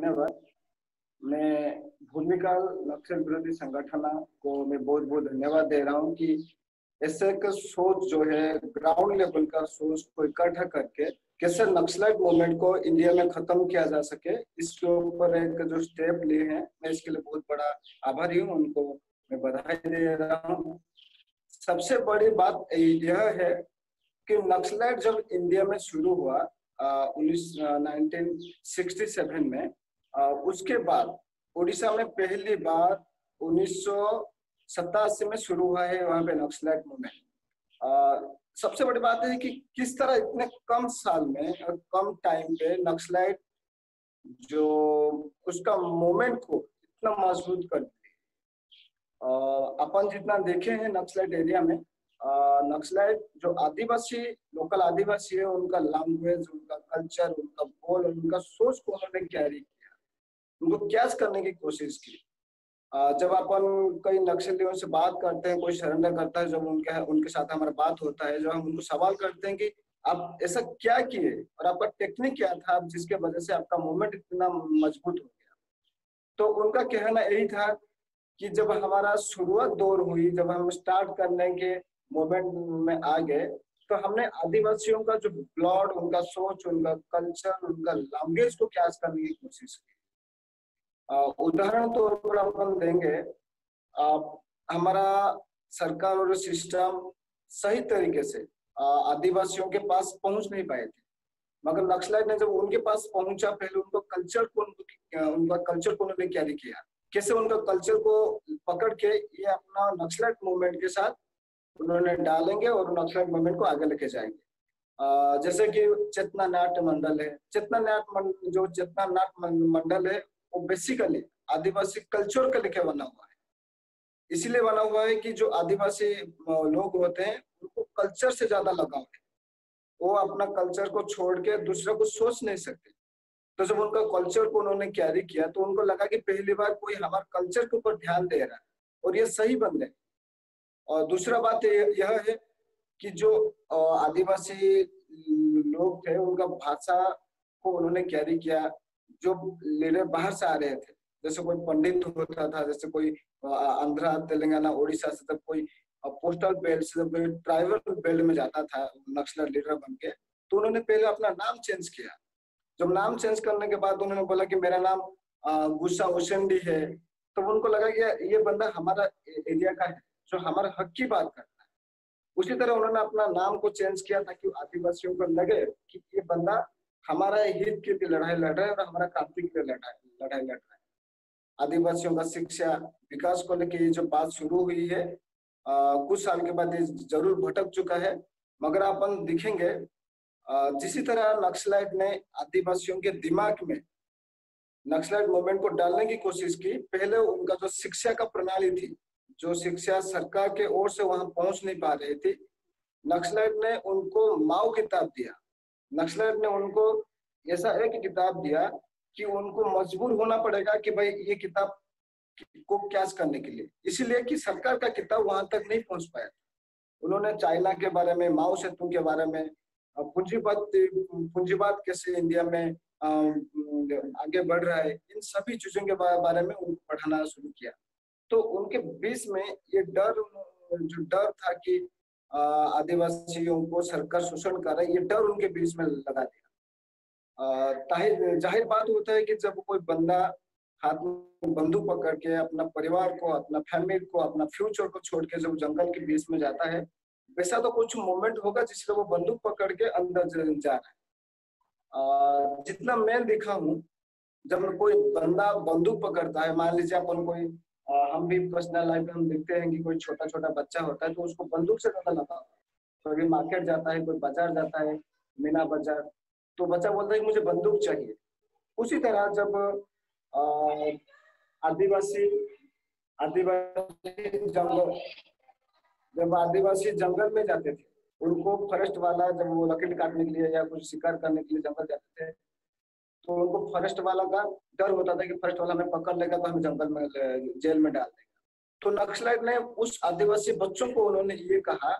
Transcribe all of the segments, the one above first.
धन्यवाद। मैं भूमिकाल नक्सल विरोधी संगठन को मैं बहुत बहुत धन्यवाद दे रहा हूँ कि ऐसे एक सोच जो है ग्राउंड लेवल का सोच को इकट्ठा करके कैसे नक्सलाइट मूवमेंट को इंडिया में खत्म किया जा सके, इसके ऊपर एक जो स्टेप लिए हैं, मैं इसके लिए बहुत बड़ा आभारी हूँ। उनको मैं बधाई दे रहा हूँ। सबसे बड़ी बात यह है कि नक्सलाइट जब इंडिया में शुरू हुआ 1967 में, उसके बाद उड़ीसा में पहली बार 1987 में शुरू हुआ है वहां पे नक्सलाइट मूवमेंट। सबसे बड़ी बात है कि किस तरह इतने कम साल में और कम टाइम पे नक्सलाइट जो उसका मूवमेंट को इतना मजबूत कर दिया। अपन जितना देखे हैं नक्सलाइट एरिया में, नक्सलाइट जो आदिवासी लोकल आदिवासी है, उनका लैंग्वेज, उनका कल्चर, उनका बोल, उनका सोच को उन्होंने कैरी किया, उनको कैच करने की कोशिश की। जब अपन कई नक्सलियों से बात करते हैं, कोई सरेंडर करता है, जब उनके साथ हमारा बात होता है, जब हम उनको सवाल करते हैं कि आप ऐसा क्या किए और आपका टेक्निक क्या था जिसके वजह से आपका मूवमेंट इतना मजबूत हो गया, तो उनका कहना यही था कि जब हमारा शुरुआत दौर हुई, जब हम स्टार्ट करने के मूवमेंट में आ गए, तो हमने आदिवासियों का जो ब्लड, उनका सोच, उनका कल्चर, उनका लैंग्वेज को कैच करने की कोशिश की। उदाहरण तौर पर अपन देंगे, हमारा सरकार और सिस्टम सही तरीके से आदिवासियों के पास पहुंच नहीं पाए थे, मगर नक्सलाइट ने जब उनके पास पहुंचा, पहले उनका कल्चर को उन्होंने कैरी किया, कैसे उनका कल्चर को पकड़ के ये अपना नक्सलाइट मूवमेंट के साथ उन्होंने डालेंगे और नक्सलाइट मूवमेंट को आगे लेके जाएंगे। जैसे कि चेतना नाट्य मंडल है, चेतना नाट्य मंडल है, वो बेसिकली आदिवासी कल्चर के लेके बना हुआ है। इसीलिए बना हुआ है कि जो आदिवासी लोग होते हैं उनको कल्चर से ज्यादा लगाव है, वो अपना कल्चर को छोड़ के दूसरा को सोच नहीं सकते। तो जब उनका कल्चर को उन्होंने कैरी किया, तो उनको लगा कि पहली बार कोई हमारे कल्चर के ऊपर ध्यान दे रहा है, और ये सही बन गए। और दूसरा बात यह है कि जो आदिवासी लोग थे, उनका भाषा को उन्होंने कैरी किया। जो लीडर बाहर से आ रहे थे, जैसे कोई पंडित होता था, जैसे कोई आंध्रा, तेलंगाना, उड़ीसा से, जब कोई पोस्टल बेल्ट से, जब कोई ट्राइबल बेल्ट में जाता था नक्सल लीडर बन के, तो उन्होंने पहले अपना नाम चेंज किया। जब नाम चेंज करने के बाद उन्होंने बोला कि मेरा नाम गुस्सा ओशंडी है, तो उनको लगा कि ये बंदा हमारा एरिया का है, जो हमारे हक की बात करता है। उसी तरह उन्होंने अपना नाम को चेंज किया ताकि आदिवासियों को लगे कि ये बंदा हमारा हित के लिए लड़ाई लड़ रहा है और हमारा क्रांति के लिए लड़ाई लड़ रहा है। आदिवासियों का शिक्षा विकास को लेकर ये जो बात शुरू हुई है, कुछ साल के बाद ये जरूर भटक चुका है, मगर अपन दिखेंगे जिसी तरह नक्सलाइट ने आदिवासियों के दिमाग में नक्सलाइट मूवमेंट को डालने की कोशिश की, पहले उनका जो शिक्षा का प्रणाली थी, जो शिक्षा सरकार के ओर से वहां पहुंच नहीं पा रही थी, नक्सलाइट ने उनको माओ किताब दिया। नक्सलाइट ने उनको ऐसा एक किताब दिया कि उनको मजबूर होना पड़ेगा कि भाई ये किताब को कैच करने के लिए, इसीलिए कि सरकार का किताब वहां तक नहीं पहुंच पाया। उन्होंने चाइना के बारे में, माओ सेतुंग के बारे में, पूंजीवाद कैसे इंडिया में आगे बढ़ रहा है, इन सभी चीजों के बारे में उनको पढ़ाना शुरू किया। तो उनके बीच में ये जो डर था कि आदिवासियों को सरकार शोषण कर रहा है, ये डर उनके बीच में लगा दिया। जाहिर बात होता है कि जब कोई बंदा हाथ में बंदूक पकड़ के अपना परिवार को, अपना फैमिली को, अपना फ्यूचर को छोड़ के जब जंगल के बीच में जाता है, वैसा तो कुछ मूवमेंट होगा जिससे वो बंदूक पकड़ के अंदर जा रहा है। जितना मैं देखा हूँ, जब कोई बंदा बंदूक पकड़ता है, मान लीजिए अपन कोई हम भी पर्सनल लाइफ में हम देखते हैं कि कोई छोटा छोटा बच्चा होता है, तो उसको बंदूक से ज्यादा लगा, कोई मार्केट जाता है, कोई बाजार जाता है, मीना बाजार, तो बच्चा बोलता है कि मुझे बंदूक चाहिए। उसी तरह जब आदिवासी जंगल में जाते थे, उनको फॉरेस्ट वाला, जब वो लकड़ी काटने के लिए या कुछ शिकार करने के लिए जंगल जाते थे, तो उनको फॉरेस्ट वाला का डर होता था कि फॉरेस्ट वाला हमें पकड़ लेगा तो हमें जंगल में, जेल में डाल देगा। तो नक्सलाइट ने उस आदिवासी बच्चों को उन्होंने ये कहा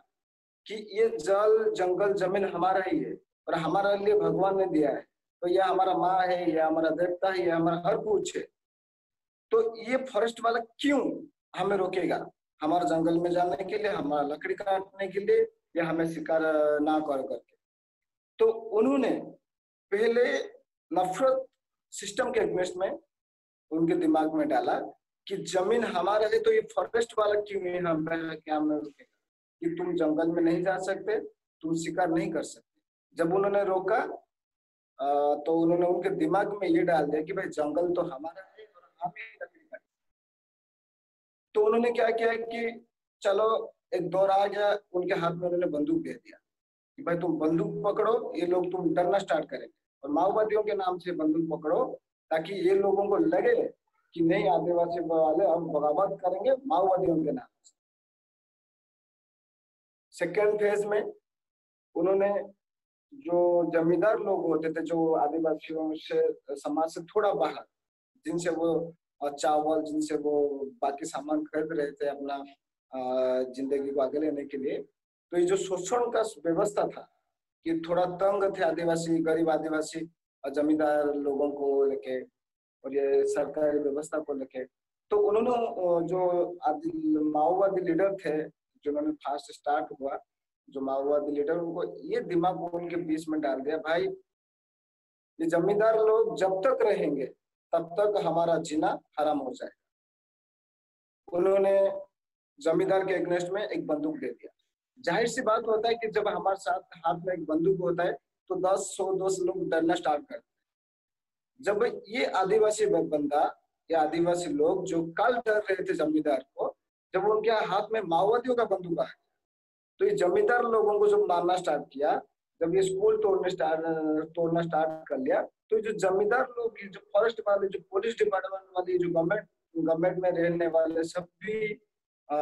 कि ये जल, जंगल, जमीन हमारा ही है और हमारे लिए भगवान ने दिया है, तो ये हमारा माँ है, ये हमारा देवता है, ये हमारा हर कुछ है। तो ये फॉरेस्ट वाला क्यों हमें रोकेगा हमारे जंगल में जाने के लिए, हमारा लकड़ी काटने के लिए, या हमें शिकार ना कर करके? तो उन्होंने पहले नफरत सिस्टम के अगेंस्ट में उनके दिमाग में डाला कि जमीन हमारा है तो ये फॉरेस्ट वाला क्यों नहीं हम क्या हमें रोकेगा कि तुम जंगल में नहीं जा सकते, तुम शिकार नहीं कर सकते। जब उन्होंने रोका तो उन्होंने उनके दिमाग में ये डाल दिया कि भाई जंगल तो हमारा है और हम ही लकड़ी काटेंगे। तो उन्होंने क्या किया कि चलो, एक दौर आ गया, उनके हाथ में उन्होंने बंदूक दे दिया कि भाई तुम बंदूक पकड़ो, ये लोग तुम डरना स्टार्ट करेंगे और माओवादियों के नाम से बंदूक पकड़ो, ताकि ये लोगों को लगे कि नहीं, आदिवासी वाले अब बगावत करेंगे माओवादियों के नाम से। सेकेंड फेज में उन्होंने जो जमींदार लोग होते थे, जो आदिवासियों से समाज से थोड़ा बाहर, जिनसे वो चावल, जिनसे वो बाकी सामान खरीद रहे थे अपना जिंदगी को आगे लेने के लिए, तो ये जो शोषण का व्यवस्था था कि थोड़ा तंग थे आदिवासी, गरीब आदिवासी जमींदार लोगों को लेके और ये सरकारी व्यवस्था को लेके। तो उन्होंने जो माओवादी लीडर थे, जिन्होंने फास्ट स्टार्ट हुआ, जो माओवादी लीडर, उनको ये दिमाग उनके बीच में डाल दिया, भाई ये जमींदार लोग जब तक रहेंगे तब तक हमारा जीना हराम हो जाएगा। उन्होंने जमींदार के अगेंस्ट में एक बंदूक दे दिया। जाहिर सी बात होता है कि जब हमारे साथ हाथ में एक बंदूक होता है तो 10 100 200 लोग डरना स्टार्ट करते हैं। जब ये आदिवासी बंदा या आदिवासी लोग जो कल डर रहे थे जमींदार को, जब उनके हाथ में माओवादियों का बंदूक आया, तो ये जमींदार लोगों को जब मारना स्टार्ट किया, जब ये स्कूल तोड़ना स्टार्ट कर लिया, तो जो जमींदार लोग, जो फॉरेस्ट वाले, जो पुलिस डिपार्टमेंट वाले, जो गवर्नमेंट में रहने वाले, सब भी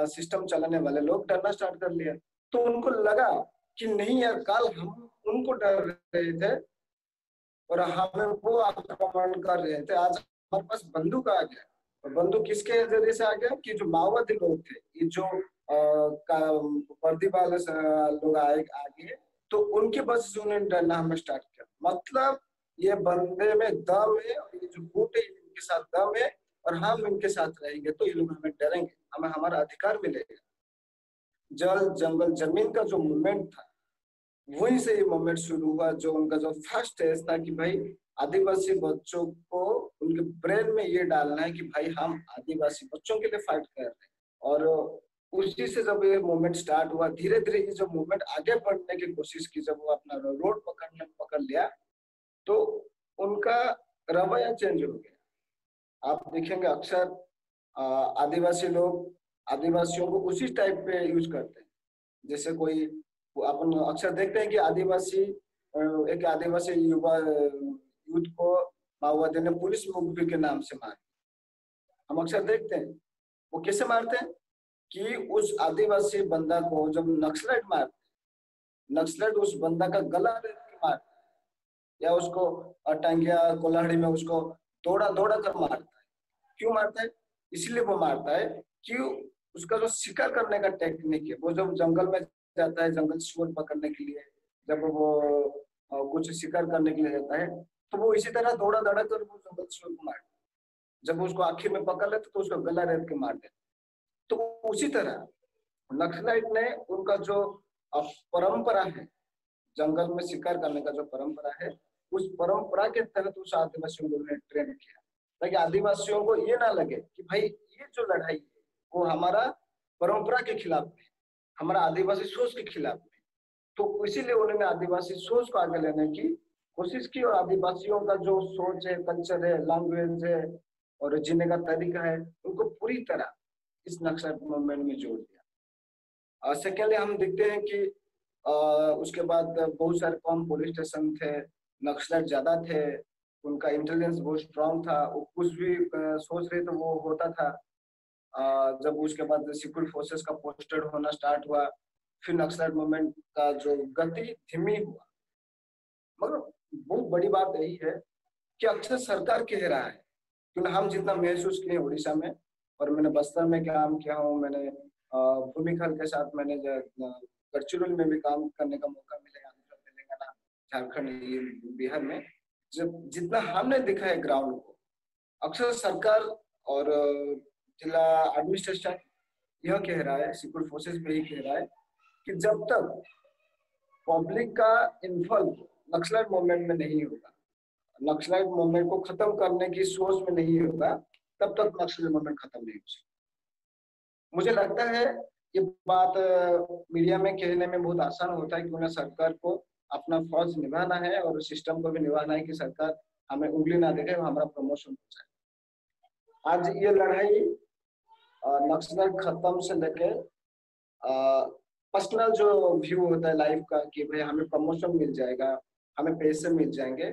सिस्टम चलाने वाले लोग डरना स्टार्ट कर लिया। तो उनको लगा कि नहीं यार, कल हम उनको डर रहे थे और हमें वो आक्रमण कर रहे थे, आज हमारे पास बंदूक आ गया। और बंदूक किसके जरिए से आ गया कि जो माओवादी लोग थे, ये जो वर्दी वाले लोग आगे, तो उनके वजह से उन्होंने डरना हमें स्टार्ट किया। मतलब ये बंदे में दम है और ये जो गुट है इनके साथ दम है, और हम इनके साथ रहेंगे तो ये लोग हमें डरेंगे, हमें हमारा अधिकार मिलेगा। जल जंगल जमीन का जो मूवमेंट था, वहीं से ये मूवमेंट शुरू हुआ। जो उनका जो फर्स्ट स्टेज था कि भाई आदिवासी बच्चों को उनके ब्रेन में ये डालना है कि भाई हम आदिवासी बच्चों के लिए फाइट कर रहे हैं। और उसी से जब ये मूवमेंट स्टार्ट हुआ, धीरे धीरे ये जो मूवमेंट आगे बढ़ने की कोशिश की, जब वो अपना रोड पकड़ लिया, तो उनका रवैया चेंज हो गया। आप देखेंगे अक्सर आदिवासी लोग आदिवासियों को उसी टाइप पे यूज करते हैं। जैसे कोई, अपन अक्सर देखते हैं कि एक आदिवासी युवा यूथ को माओवादी ने पुलिस मुखबिर के नाम से मारा। हम अक्सर देखते हैं वो कैसे मारते हैं कि उस आदिवासी बंदा को जब नक्सलाइट मारते, नक्सलाइट उस बंदा का गला रेत के मारता है, या उसको टांगिया कोल्हाड़ी में उसको दौड़ा दौड़ा कर मारता है। क्यों मारता है? इसलिए वो मारता है कि उसका जो शिकार करने का टेक्निक है, वो जब जंगल में जाता है, जंगल सुअर पकड़ने के लिए, जब वो कुछ शिकार करने के लिए जाता है, तो वो इसी तरह दौड़ा दौड़ा कर वो जंगल सुअर को मारता है। जब वो उसको आखिर में पकड़ लेते तो उसका गला रेत के मार देते। तो उसी तरह नक्सलाइट ने उनका जो परंपरा है, जंगल में शिकार करने का जो परंपरा है, उस परंपरा के तहत उस आदिवासियों को ट्रेन किया, ताकि आदिवासियों को ये ना लगे कि भाई ये जो लड़ाई है वो हमारा परंपरा के खिलाफ है, हमारा आदिवासी सोच के खिलाफ है। तो इसीलिए उन्होंने आदिवासी सोच को आगे लेने की कोशिश की, और आदिवासियों का जो सोच है, कल्चर है, लैंग्वेज है और जीने का तरीका है, उनको पूरी तरह इस नक्सल मूवमेंट में जोड़ दिया। सेकेंडली हम देखते हैं कि उसके बाद बहुत सारे कम पुलिस स्टेशन थे, नक्सलाइट ज्यादा थे, उनका इंटेलिजेंस बहुत स्ट्रांग था, वो कुछ भी सोच रहे तो वो होता था। जब उसके बाद सिक्योरिटी फोर्सेस का पोस्टेड होना स्टार्ट हुआ, फिर नक्सलाइट मूवमेंट का जो गति धीमी हुआ। मगर बहुत बड़ी बात यही है कि अक्सर सरकार कह रहा है, क्योंकि हम जितना महसूस किए उड़ीसा में, और मैंने बस्तर में काम किया हूँ, मैंने भूमिखल के साथ मैंने गढ़चिरौली में भी काम करने का मौका मिलेगा, आंध्र तेलंगाना झारखंड बिहार में। जब जितना हमने देखा है ग्राउंड को, अक्सर सरकार और जिला एडमिनिस्ट्रेशन यह कह रहा है, सिक्योरिटी फोर्सेस भी यही कह रहा है कि जब तक पब्लिक का इन्वॉल्व नक्सलाइट मूवमेंट में नहीं होगा, नक्सलाइट मूवमेंट को खत्म करने की सोच में नहीं होगा, तब तक नक्सलाइट मूवमेंट खत्म नहीं हो सकता। मुझे लगता है ये बात मीडिया में कहने में बहुत आसान होता है, क्योंकि सरकार को अपना फर्ज निभाना है और सिस्टम को भी निभाना है कि सरकार हमें उंगली ना देखे और हमारा प्रमोशन हो जाए। आज ये लड़ाई नक्सलाइट खत्म से लेके पर्सनल जो व्यू होता है लाइफ का कि भाई हमें प्रमोशन मिल जाएगा, हमें पैसे मिल जाएंगे,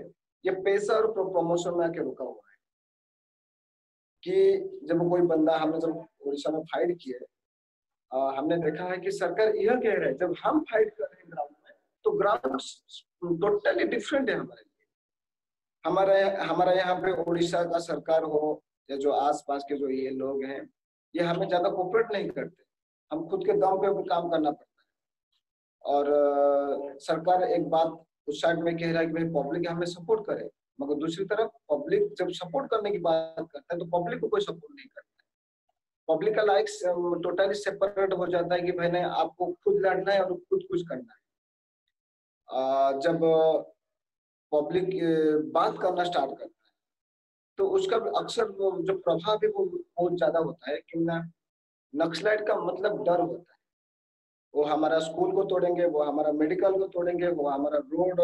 ये पैसा और प्रमोशन में आके रुका हुआ है। कि जब कोई बंदा, हमने जब उड़ीसा में फाइट किए, हमने देखा है कि सरकार यह कह रहा है जब हम फाइट कर रहे हैं ग्राउंड में, तो ग्राउंड टोटली डिफरेंट है हमारे लिए। हमारा यहाँ पे उड़ीसा का सरकार हो या जो आसपास के जो ये लोग हैं, ये हमें ज्यादा कोऑपरेट नहीं करते, हम खुद के दम पे काम करना पड़ता है। और सरकार एक बात उस साइड में कह रहा है कि भाई पब्लिक हमें सपोर्ट करे, मगर दूसरी तरफ पब्लिक जब सपोर्ट करने की बात करता है तो पब्लिक को कोई सपोर्ट नहीं करता। पब्लिक का लाइक टोटली सेपरेट हो जाता है कि भाई नहीं, आपको खुद लड़ना है और खुद कुछ करना है। जब पब्लिक बात करना स्टार्ट करता है तो उसका अक्सर जो प्रभाव है वो बहुत ज्यादा होता है, क्योंकि नक्सलाइट का मतलब डर होता है। वो हमारा स्कूल को तोड़ेंगे, वो हमारा मेडिकल को तोड़ेंगे, वो हमारा रोड,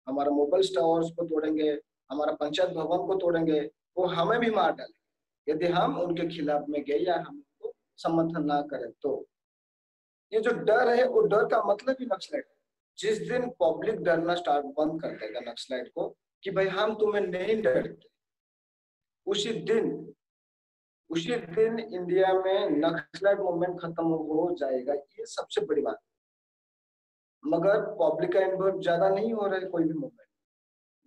हमारा मोबाइल टावर्स को तोड़ेंगे, हमारा पंचायत भवन को तोड़ेंगे, वो हमें भी मार डालेंगे यदि हम उनके खिलाफ में गए या हम उनको समर्थन ना करें। तो ये जो डर है, वो डर का मतलब ही नक्सलाइट है। जिस दिन पब्लिक डरना स्टार्ट बंद कर देगा नक्सलाइट को कि भाई हम तुम्हें नहीं डरते, उसी दिन इंडिया में नक्सलाइट मूवमेंट खत्म हो जाएगा। ये सबसे बड़ी बात। मगर पब्लिक का इन्वॉल्व ज्यादा नहीं हो रहा है कोई भी मूवमेंट।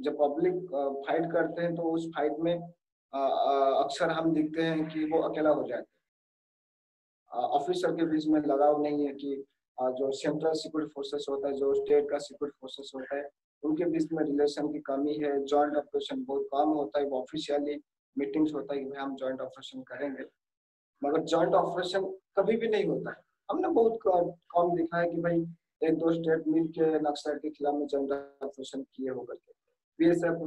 जब पब्लिक फाइट करते हैं तो उस फाइट में अक्सर हम देखते हैं कि वो अकेला हो जाते हैं। ऑफिसर के बीच में लगाव नहीं है कि जो सेंट्रल सिक्योरिटी फोर्सेस होता है, जो स्टेट का सिक्योरिटी फोर्सेस होता है, उनके बीच में रिलेशन की कमी है। जॉइंट ऑपरेशन बहुत कम होता है। वो ऑफिशियली मीटिंग्स होता है कि भाई हम जॉइंट ऑपरेशन करेंगे, मगर जॉइंट ऑपरेशन कभी भी नहीं होता है। हमने बहुत कम देखा है कि भाई एक दो स्टेट मिल के नक्सलाइट के खिलाफ में जॉइंट ऑपरेशन किए होकर के। बीएसएफ,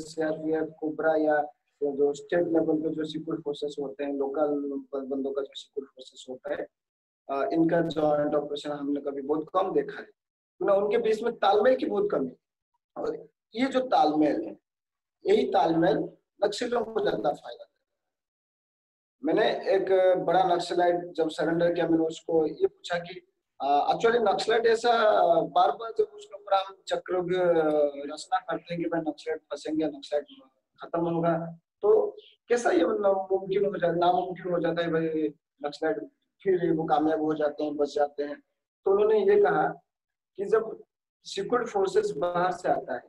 सीआरपीएफ, कोबरा या तो जो स्टेट लेवल पे जो सिक्योरिटी फोर्सेस होते हैं, लोकल बंदों का जो सिक्योरिटी फोर्सेस होता है, इनका जॉइंट ऑपरेशन हमने कभी बहुत कम देखा है, तो उनके बीच में तालमेल की बहुत कमी है। और ये जो तालमेल है, यही तालमेल नक्सलियों को ज्यादा फायदा है। मैंने एक बड़ा नक्सलाइट जब सरेंडर किया, मैंने उसको ये पूछा कि एक्चुअली नक्सलाइट ऐसा बार बार जब उसके ऊपर हम चक्र रचना करते हैं कि भाई नक्सलाइट फंसेंगे, नक्सलाइट खत्म होगा, तो कैसा ये मुमकिन हो जाता, नामुमकिन हो जाता है भाई नक्सलाइट फिर वो कामयाब हो जाते हैं, बच जाते हैं। तो उन्होंने ये कहा कि जब सिक्योरिटी फोर्सेस बाहर से आता है,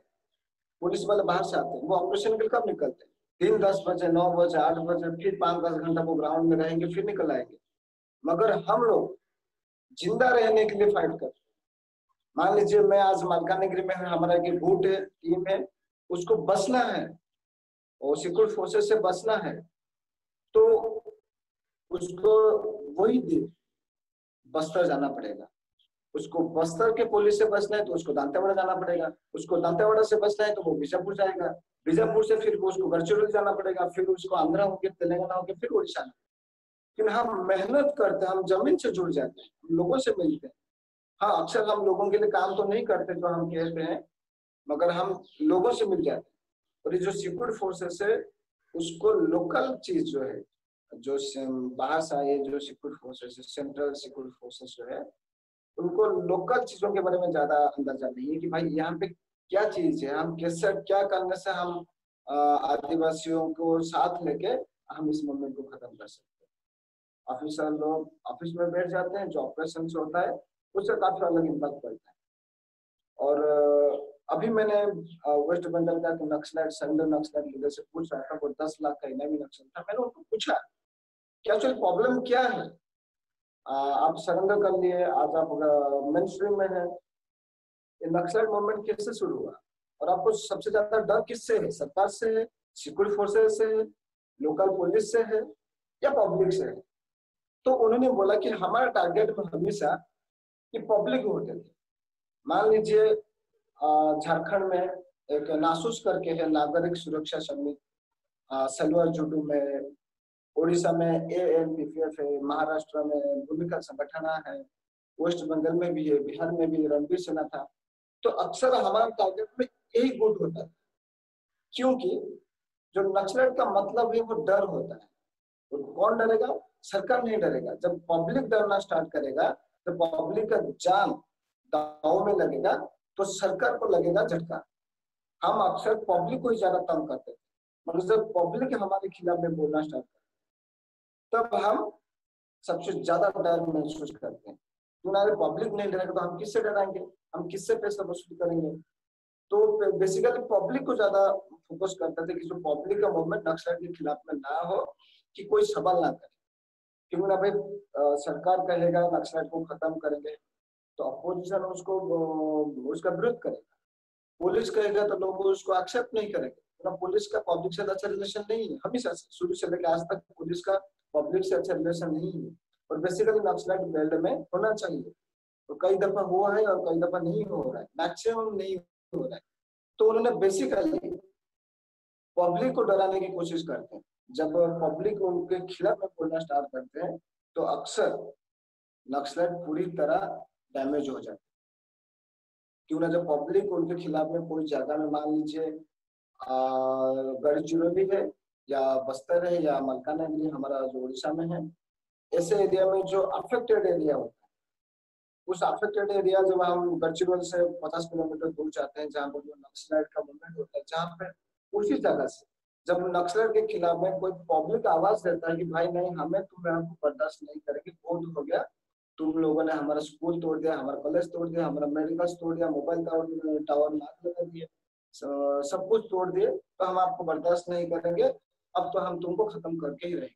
पुलिस वाले बाहर से आते हैं, वो ऑपरेशन के लिए कब निकलते हैं? दिन 10 बजे, 9 बजे, 8 बजे, फिर 5-10 घंटा वो ग्राउंड में रहेंगे, फिर निकल आएंगे। मगर हम लोग जिंदा रहने के लिए फाइट करते हैं। मान लीजिए मैं आज मालकानगिरी में, हमारा एक गुट टीम है, उसको बचना है और सिक्योरिटी फोर्सेस से बचना है, तो उसको वही दिन बस्तर जाना पड़ेगा। उसको बस्तर के पुलिस से बचना है तो उसको दांतेवाड़ा जाना पड़ेगा। उसको दांतेवाड़ा से बचना है तो वो बीजापुर जाएगा। बीजापुर से फिर उसको गढ़चिरौली जाना पड़ेगा, फिर उसको आंध्रा होकर, तेलंगाना होकर, फिर उड़ीसा। लेकिन हम मेहनत करते हैं, हम जमीन से जुड़ जाते हैं, हम लोगों से मिलते हैं। हाँ, अक्सर हम लोगों के लिए काम तो नहीं करते जो हम कहते हैं, मगर हम लोगों से मिल जाते हैं। और ये जो सिक्योरिटी फोर्सेस है, उसको लोकल चीज जो है, जो बाहर से आए जो सिक्योरिटी फोर्सेस है, सेंट्रल सिक्योरिटी फोर्सेस जो है, उनको लोकल चीजों के बारे में ज्यादा अंदाजा नहीं है कि भाई यहाँ पे क्या चीज है, हम कैसे क्या करने से हम आदिवासियों को साथ लेके हम इस मूवमेंट को खत्म कर सकते हैं। ऑफिसर लोग ऑफिस में बैठ जाते हैं, जो ऑपरेशन होता है उससे काफी अलग इम्पैक्ट पड़ता है। और अभी मैंने वेस्ट बंगाल का नक्सलाइट, सरेंडर नक्सलाइट लीडर से पूछ रहा था, वो 10 लाख का इनामी नक्सल था। मैंने उनको पूछा क्या एक्चुअली प्रॉब्लम क्या है, आप सरेंडर कर लिए, आज आप मेन स्ट्रीम में है, ये नक्सलाइट मूवमेंट कैसे शुरू हुआ? और आपको सबसे ज्यादा डर किससे है? सरकार से है, सिक्योरिटी फोर्सेस से है, लोकल पुलिस से है, या पब्लिक से है? तो उन्होंने बोला कि हमारा टारगेट में हमेशा कि पब्लिक होते थे। मान लीजिए झारखंड में एक नासूस करके है, नागरिक सुरक्षा समिति, सलवा जुडू में, उड़ीसा में एएनपीपीएफ है, महाराष्ट्र में भूमिका संगठन है, वेस्ट बंगाल में भी है, बिहार में भी रणबीर सेना था। तो अक्सर हमारे टारगेट में यही गुट होता है, क्योंकि जो नक्सलाइट का मतलब है वो डर होता है। तो कौन डरेगा? सरकार नहीं डरेगा। जब पब्लिक डरना स्टार्ट करेगा, तो पब्लिक का जान दांव में लगेगा, तो सरकार को लगेगा झटका। हम अक्सर पब्लिक को ही ज्यादा तंग करते थे, मगर जब पब्लिक हमारे खिलाफ में बोलना स्टार्ट करता तब हम सबसे ज्यादा डर महसूस करते हैं। तुम्हारे पब्लिक नहीं डरेगा तो हम किससे डराएंगे? हम किससे पैसा वसूल करेंगे? तो बेसिकली पब्लिक को ज्यादा फोकस करते थे कि जो पब्लिक का मूवमेंट नक्सलाइट के खिलाफ में ना हो, कि कोई सवाल ना करे। क्योंकि ना भाई सरकार कहेगा नक्सलाइट को खत्म करेंगे तो अपोजिशन उसको उसका विरोध करेगा, पुलिस कहेगा तो लोग उसको एक्सेप्ट नहीं करेंगे। ना पुलिस का पब्लिक से अच्छा रिलेशन नहीं है, हमेशा से शुरू से लेकर आज तक पुलिस का पब्लिक से अच्छा रिलेशन नहीं है, और बेसिकली नक्सलाइट बेल्ट में होना चाहिए। तो कई दफा हुआ है और कई दफा नहीं हो रहा है, मैक्सिमम नहीं हो रहा है। तो उन्होंने बेसिकली पब्लिक को डराने की कोशिश करते हैं। जब पब्लिक उनके खिलाफ में बोलना स्टार्ट करते हैं तो अक्सर नक्सलाइट पूरी तरह डैमेज हो जाते हैं। क्यों ना, जब पब्लिक उनके खिलाफ में कोई जगह में, मान लीजिए गढ़चिरौली है या बस्तर है या मलकानगिरी हमारा जो उड़ीसा में है, ऐसे एरिया में जो अफेक्टेड एरिया होता है, उस अफेक्टेड एरिया जब हम गढ़चिरौली से 50 किलोमीटर दूर जाते हैं, जहाँ पर जो नक्सलाइट का मूवमेंट होता है, जहाँ पे उसी जगह से जब नक्सलाइट के खिलाफ में कोई पब्लिक आवाज देता है कि भाई नहीं, हमें तुम यहाँ को बर्दाश्त नहीं करेंगे, बहुत हो गया, तुम लोगों ने हमारा स्कूल तोड़ दिया, हमारा कॉलेज तोड़ दिया, हमारा मेडिकल तोड़ दिया, मोबाइल टावर लाग लगा दिए, सब कुछ तोड़ दिए, तो हम आपको बर्दाश्त नहीं करेंगे, अब तो हम तुमको खत्म करके ही रहेंगे।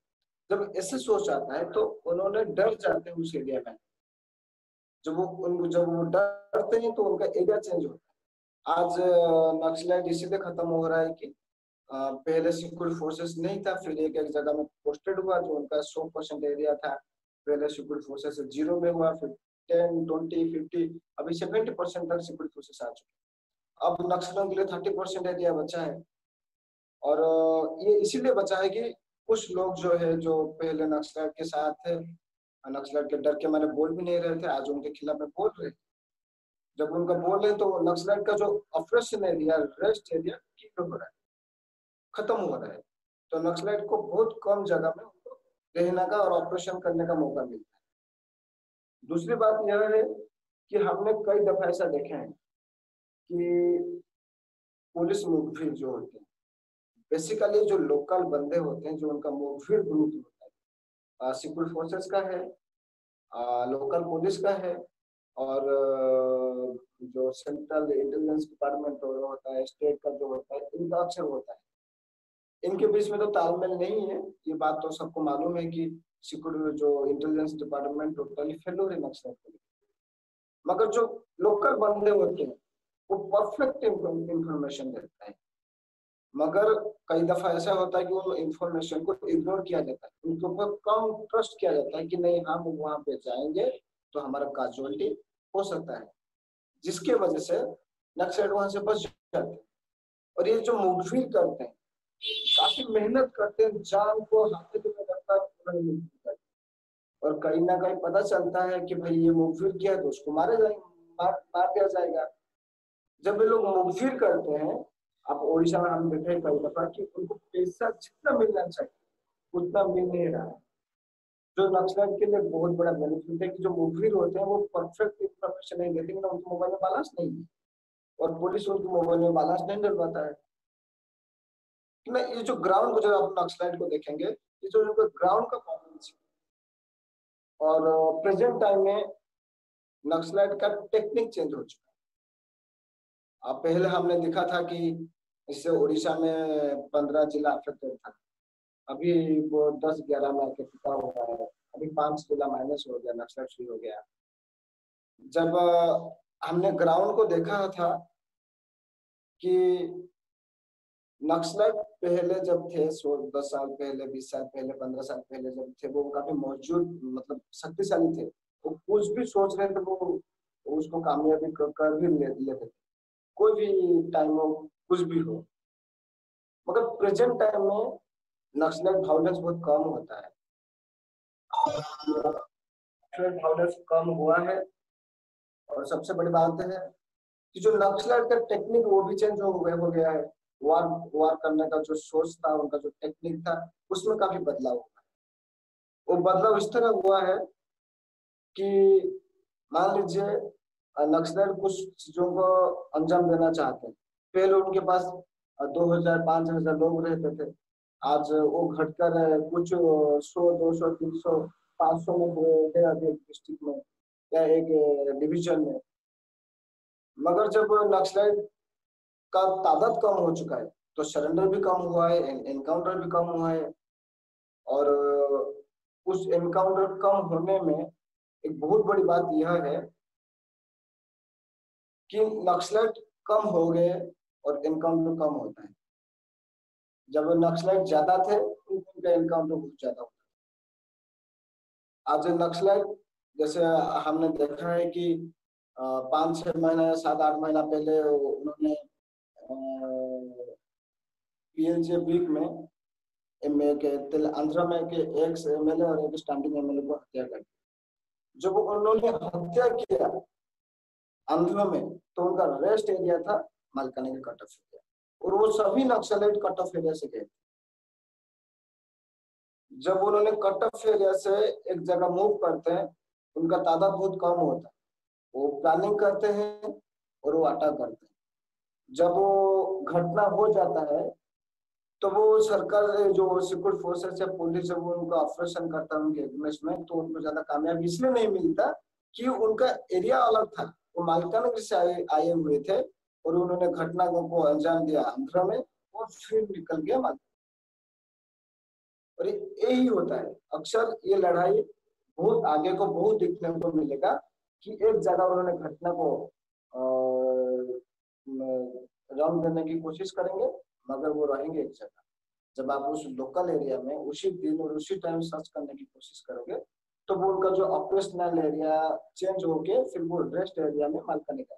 जब ऐसे सोच आता है तो उन्होंने डर जाते हैं उस एरिया में। जब वो डरते हैं तो उनका एरिया चेंज होता है। आज नक्सलाइट इसीलिए खत्म हो रहा है कि पहले सिक्योरिटी फोर्सेस नहीं था, फिर एक एक जगह में पोस्टेड हुआ, जो उनका 100% एरिया था पहले सिक्योरिटी फोर्सेस 0 में हुआ, फिर 10, 20, 50, अभी 70% तक सिक्योरिटी फोर्सेस आ चुके। अब नक्सलियों के लिए 30% एरिया बचा है, और ये इसीलिए बचा है कि कुछ लोग जो है, जो पहले नक्सलाइट के साथ थे, नक्सलाइट के डर के मारे बोल भी नहीं रहे थे, आज उनके खिलाफ में बोल रहे। जब उनका बोल रहे तो नक्सलाइट का जो ऑपरेशन एरिया, रेस्ट एरिया हो रहा है, खत्म हो रहा है। तो नक्सलाइट को बहुत कम जगह में उनको रहने का और ऑपरेशन करने का मौका मिलता है। दूसरी बात यह है कि हमने कई दफा ऐसा देखे हैं कि पुलिस मुखबिर जो होते हैं, बेसिकली जो लोकल बंदे होते हैं, जो उनका मुखबिर ग्रुप होता है, सिक्योरिटी फोर्सेस का है, लोकल पुलिस का है, और जो सेंट्रल इंटेलिजेंस डिपार्टमेंट होता है, स्टेट का जो होता है, इनका अक्सर होता है। इनके बीच में तो तालमेल नहीं है, ये बात तो सबको मालूम है कि सिक्योरिटी जो इंटेलिजेंस डिपार्टमेंट टोटली फेलो है नक्सलाइट को। मगर जो लोकल बंदे होते हैं वो परफेक्ट इंफॉर्मेशन देता है, मगर कई दफा ऐसा होता है कि वो इंफॉर्मेशन को इग्नोर किया जाता है, उनके ऊपर कम ट्रस्ट किया जाता है कि नहीं, हम वहां पे जाएंगे तो हमारा कैजुअलिटी हो सकता है, जिसके वजह से नक्सलाइट वहां से बच जाते हैं। और ये जो मुखबिर करते हैं, काफी मेहनत करते हैं, जान को हाथ में रखकर, और कहीं ना कहीं पता चलता है कि भाई ये मुखबिर किया तो उसको मारे जाएंगे, मार दिया जाएगा। जब ये लोग मुखबिर करते हैं, आप ओडिशा में हम देखे कई दफा कि उनको पैसा जितना मिलना चाहिए उतना मिल नहीं रहा है, जो नक्सलाइट के लिए बहुत बड़ा बेनिफिट है कि जो मुखबिर होते हैं वो परफेक्ट इंफॉर्मेशन नहीं देते, उनके मोबाइल में बैलेंस नहीं है, और पुलिस उनके मोबाइल में बैलेंस नहीं डलवाता है। तो ये जो ग्राउंड को, जब आप नक्सलाइट को देखेंगे, ये जो उनका ग्राउंड का परफॉर्मेंस है, और प्रेजेंट टाइम में नक्सलाइट का टेक्निक चेंज हो चुका है। अब पहले हमने देखा था कि इससे उड़ीसा में 15 जिला अफेक्टेड था, अभी वो 10-11 में आके टिका हुआ है, अभी 5 जिला माइनस हो गया, नक्सलाइट फ्री हो गया। जब हमने ग्राउंड को देखा था कि नक्सलाइट पहले जब थे 10 साल पहले, 20 साल पहले, 15 साल पहले जब थे, वो काफी मौजूद, मतलब शक्तिशाली थे। वो कुछ भी सोच रहे थे वो उसको कामयाबी कर भी लेते थे, कोई भी टाइम हो, कुछ भी हो। मगर प्रेजेंट टाइम में नक्सलाइट वायलेंस बहुत कम होता है, नक्सलाइट वायलेंस कम हुआ है। और सबसे बड़ी बात है कि जो नक्सलाइट का टेक्निक वो भी चेंज हो गया है। वार वार करने का जो सोच था, उनका जो टेक्निक था, उसमें काफी बदलाव हुआ है। वो बदलाव इस तरह हुआ है कि मान लीजिए नक्सलाइट कुछ चीजों को अंजाम देना चाहते हैं। पहले उनके पास 2000 5000 लोग रहते थे, आज वो घटकर कुछ 100 200 300 500 में है अभी एक डिस्ट्रिक्ट में या एक डिवीजन में। मगर जब नक्सलाइट का तादाद कम हो चुका है तो सरेंडर भी कम हुआ है, एनकाउंटर भी कम हुआ है। और उस एनकाउंटर कम होने में एक बहुत बड़ी बात यह है कि नक्सलाइट कम हो गए और एनकाउंटर कम होता है। जब नक्सलाइट ज्यादा थे तो उनका एनकाउंटर बहुत ज्यादा होता है। आज नक्सलाइट, जैसे हमने देखा है कि 5 6 महीना या 7 8 महीना पहले उन्होंने पीएलजे वीक में आंध्र में के एक एमएलए और एक स्टैंडिंग एमएलए को हत्या कर दी। जब उन्होंने हत्या किया आंध्र में तो उनका रेस्ट एरिया था मालकानगिरी कट ऑफ एरिया, और वो सभी नक्सलाइट कट ऑफ एरिया से गए। जब उन्होंने कट ऑफ एरिया से एक जगह मूव करते हैं, उनका तादाद बहुत कम होता है, वो प्लानिंग करते हैं और वो अटैक करते हैं। जब वो घटना हो जाता है तो वो सरकार जो सिक्योरिटी फोर्सेस या पुलिस जब उनका ऑपरेशन करता है उनके अगेंस्ट में, तो उनको ज्यादा कामयाबी इसलिए नहीं मिलता कि उनका एरिया अलग था। वो मालकानगिरी से आए हुए थे और उन्होंने घटना को अंजाम दिया आंध्र में और फिर निकल गया मालकानगिरी। और यही होता है अक्सर, ये लड़ाई बहुत आगे को बहुत देखने को मिलेगा कि एक जगह उन्होंने घटना को रंग देने की कोशिश करेंगे, मगर वो रहेंगे एक जगह। जब आप उस लोकल एरिया में उसी दिन और उसी टाइम सर्च करने की कोशिश करोगे तो वो उनका जो ऑपरेशनल एरिया चेंज होके फिर वो रेस्ट एरिया में मालकानगिरी,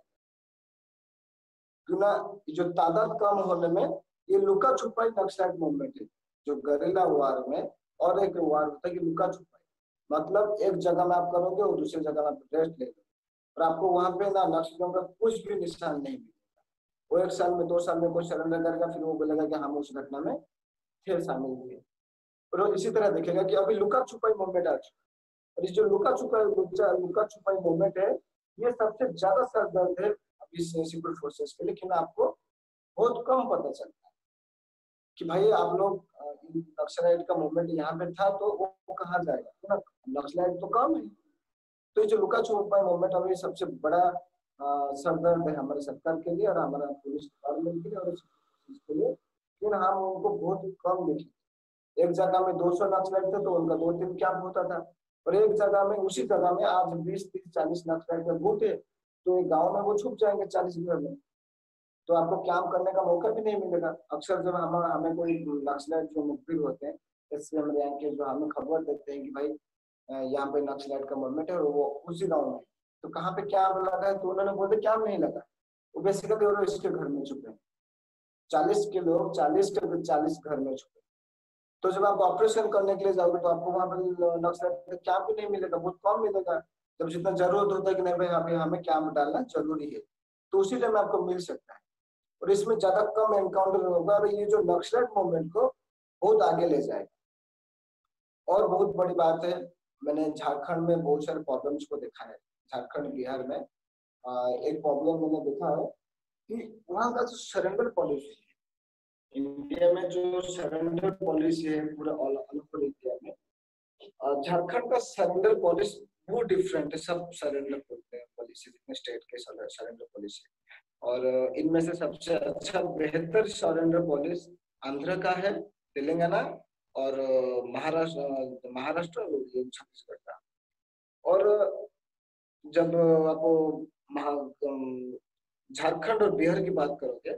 क्यों ना जो तादाद कम होने में ये लुका छुपाई नक्सलाइट मूवमेंट है। जो गरिल्ला वार में और एक वार होता है कि लुका छुपाई, मतलब एक जगह में आप करोगे और दूसरी जगह में आप रेस्ट ले और आपको वहां पे ना नक्सलियों का कुछ भी निशान नहीं मिलेगा। वो 1 साल में 2 साल में कोई सरेंडर करेगा, फिर वो बोलेगा कि हम उस घटना में थे, शामिल थे। और इसी तरह देखेगा कि अभी लुका छुपाई मूवमेंट आ चुका है। और इस जो लुका छुपाई मूवमेंट है, ये सबसे ज्यादा सरदर्द है अभी सिक्योरिटी फोर्सेस के, लेकिन आपको बहुत कम पता चलता है कि भाई आप लोग नक्सलाइट का मूवमेंट यहाँ पे था तो वो कहाँ जाएगा, है ना। नक्सलाइट तो कम है। तो ये जो लुका छुपाई मूवमेंट अभी सबसे बड़ा सरदर्द है हमारे सरकार के लिए और हमारा पुलिस डिपार्टमेंट के लिए और के लिए। लेकिन हम उनको बहुत कम देखें। एक जगह में 200 नक्सलाइट थे तो उनका 2 3 कैंप होता था, और एक जगह में उसी जगह में आज 20 30 40 नक्सलाइट का गुट है, तो एक गाँव में वो छुप जाएंगे 40 घर में, तो आपको कैंप करने का मौका भी नहीं मिलेगा। अक्सर जब हमें कोई नक्सलाइट जो मुखबिर होते हैं, एसपीएम रैंक के, जो हमें खबर देते हैं कि भाई यहाँ पे नक्सलाइट का मूवमेंट है और वो उसी गाँव में, तो कहाँ पे कैंप लगा है, तो उन्होंने बोलते कैंप नहीं लगा, वो बेसिकली वो इसके घर में छुपे, 40 के लोग 40 के 40 घर में छुपे। तो जब आप ऑपरेशन करने के लिए जाओगे तो आपको वहां पर नक्सलाइट कैंप भी नहीं मिलेगा, बहुत कम मिलेगा। जब जितना जरूरत होता है कि नहीं भाई अभी हमें कैंप डालना जरूरी है, तो उसी टाइम आपको मिल सकता है। और इसमें ज्यादा कम एनकाउंटर होगा और ये जो नक्सलाइट मूवमेंट को बहुत आगे ले जाएगा। और बहुत बड़ी बात है, मैंने झारखंड में बहुत सारे प्रॉब्लम्स को देखा है। झारखंड बिहार में एक प्रॉब्लम मैंने देखा है कि वहाँ का जो सरेंडर पॉलिसी है, इंडिया में जो सरेंडर पॉलिसी है पूरा ऑल ओवर इंडिया में, झारखंड का सरेंडर पॉलिसी वो डिफरेंट है। सब सरेंडर करते हैं पॉलिसी, जितने स्टेट के सरेंडर पॉलिसी, और इनमें से सबसे अच्छा बेहतर सरेंडर पॉलिसी आंध्र का है, तेलंगाना और महाराष्ट्र और छत्तीसगढ़ का। और जब आप झारखंड और बिहार की बात करोगे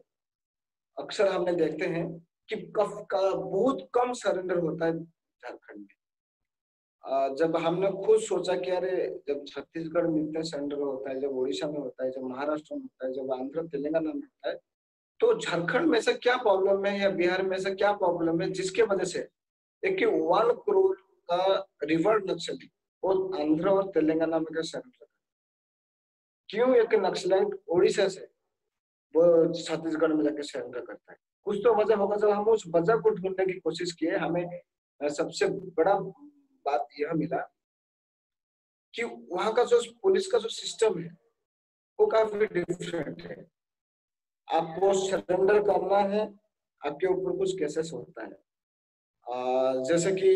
अक्सर हमने देखते हैं कि कफ का बहुत कम सरेंडर होता है झारखंड में। जब हमने खुद सोचा कि अरे जब छत्तीसगढ़ में इतना सरेंडर होता है, जब उड़ीसा में होता है, जब महाराष्ट्र में होता है, जब आंध्र तेलंगाना में होता है, तो झारखंड में ऐसा क्या प्रॉब्लम है या बिहार में ऐसा क्या प्रॉब्लम है जिसके वजह से एक 1 करोड़ का रिवर्स नक्सली वो आंध्र और तेलंगाना में का सरेंडर, क्यों एक नक्सलाइट उड़ीसा से वो छत्तीसगढ़ में जाके सरेंडर करता है? कुछ तो वजह होगा। जब हम उस वजह को ढूंढने की कोशिश किए, हमें सबसे बड़ा बात यह मिला कि वहां का जो पुलिस का जो सिस्टम है वो काफी डिफरेंट है। आपको सरेंडर करना है, आपके ऊपर कुछ केसेस होता है। जैसे कि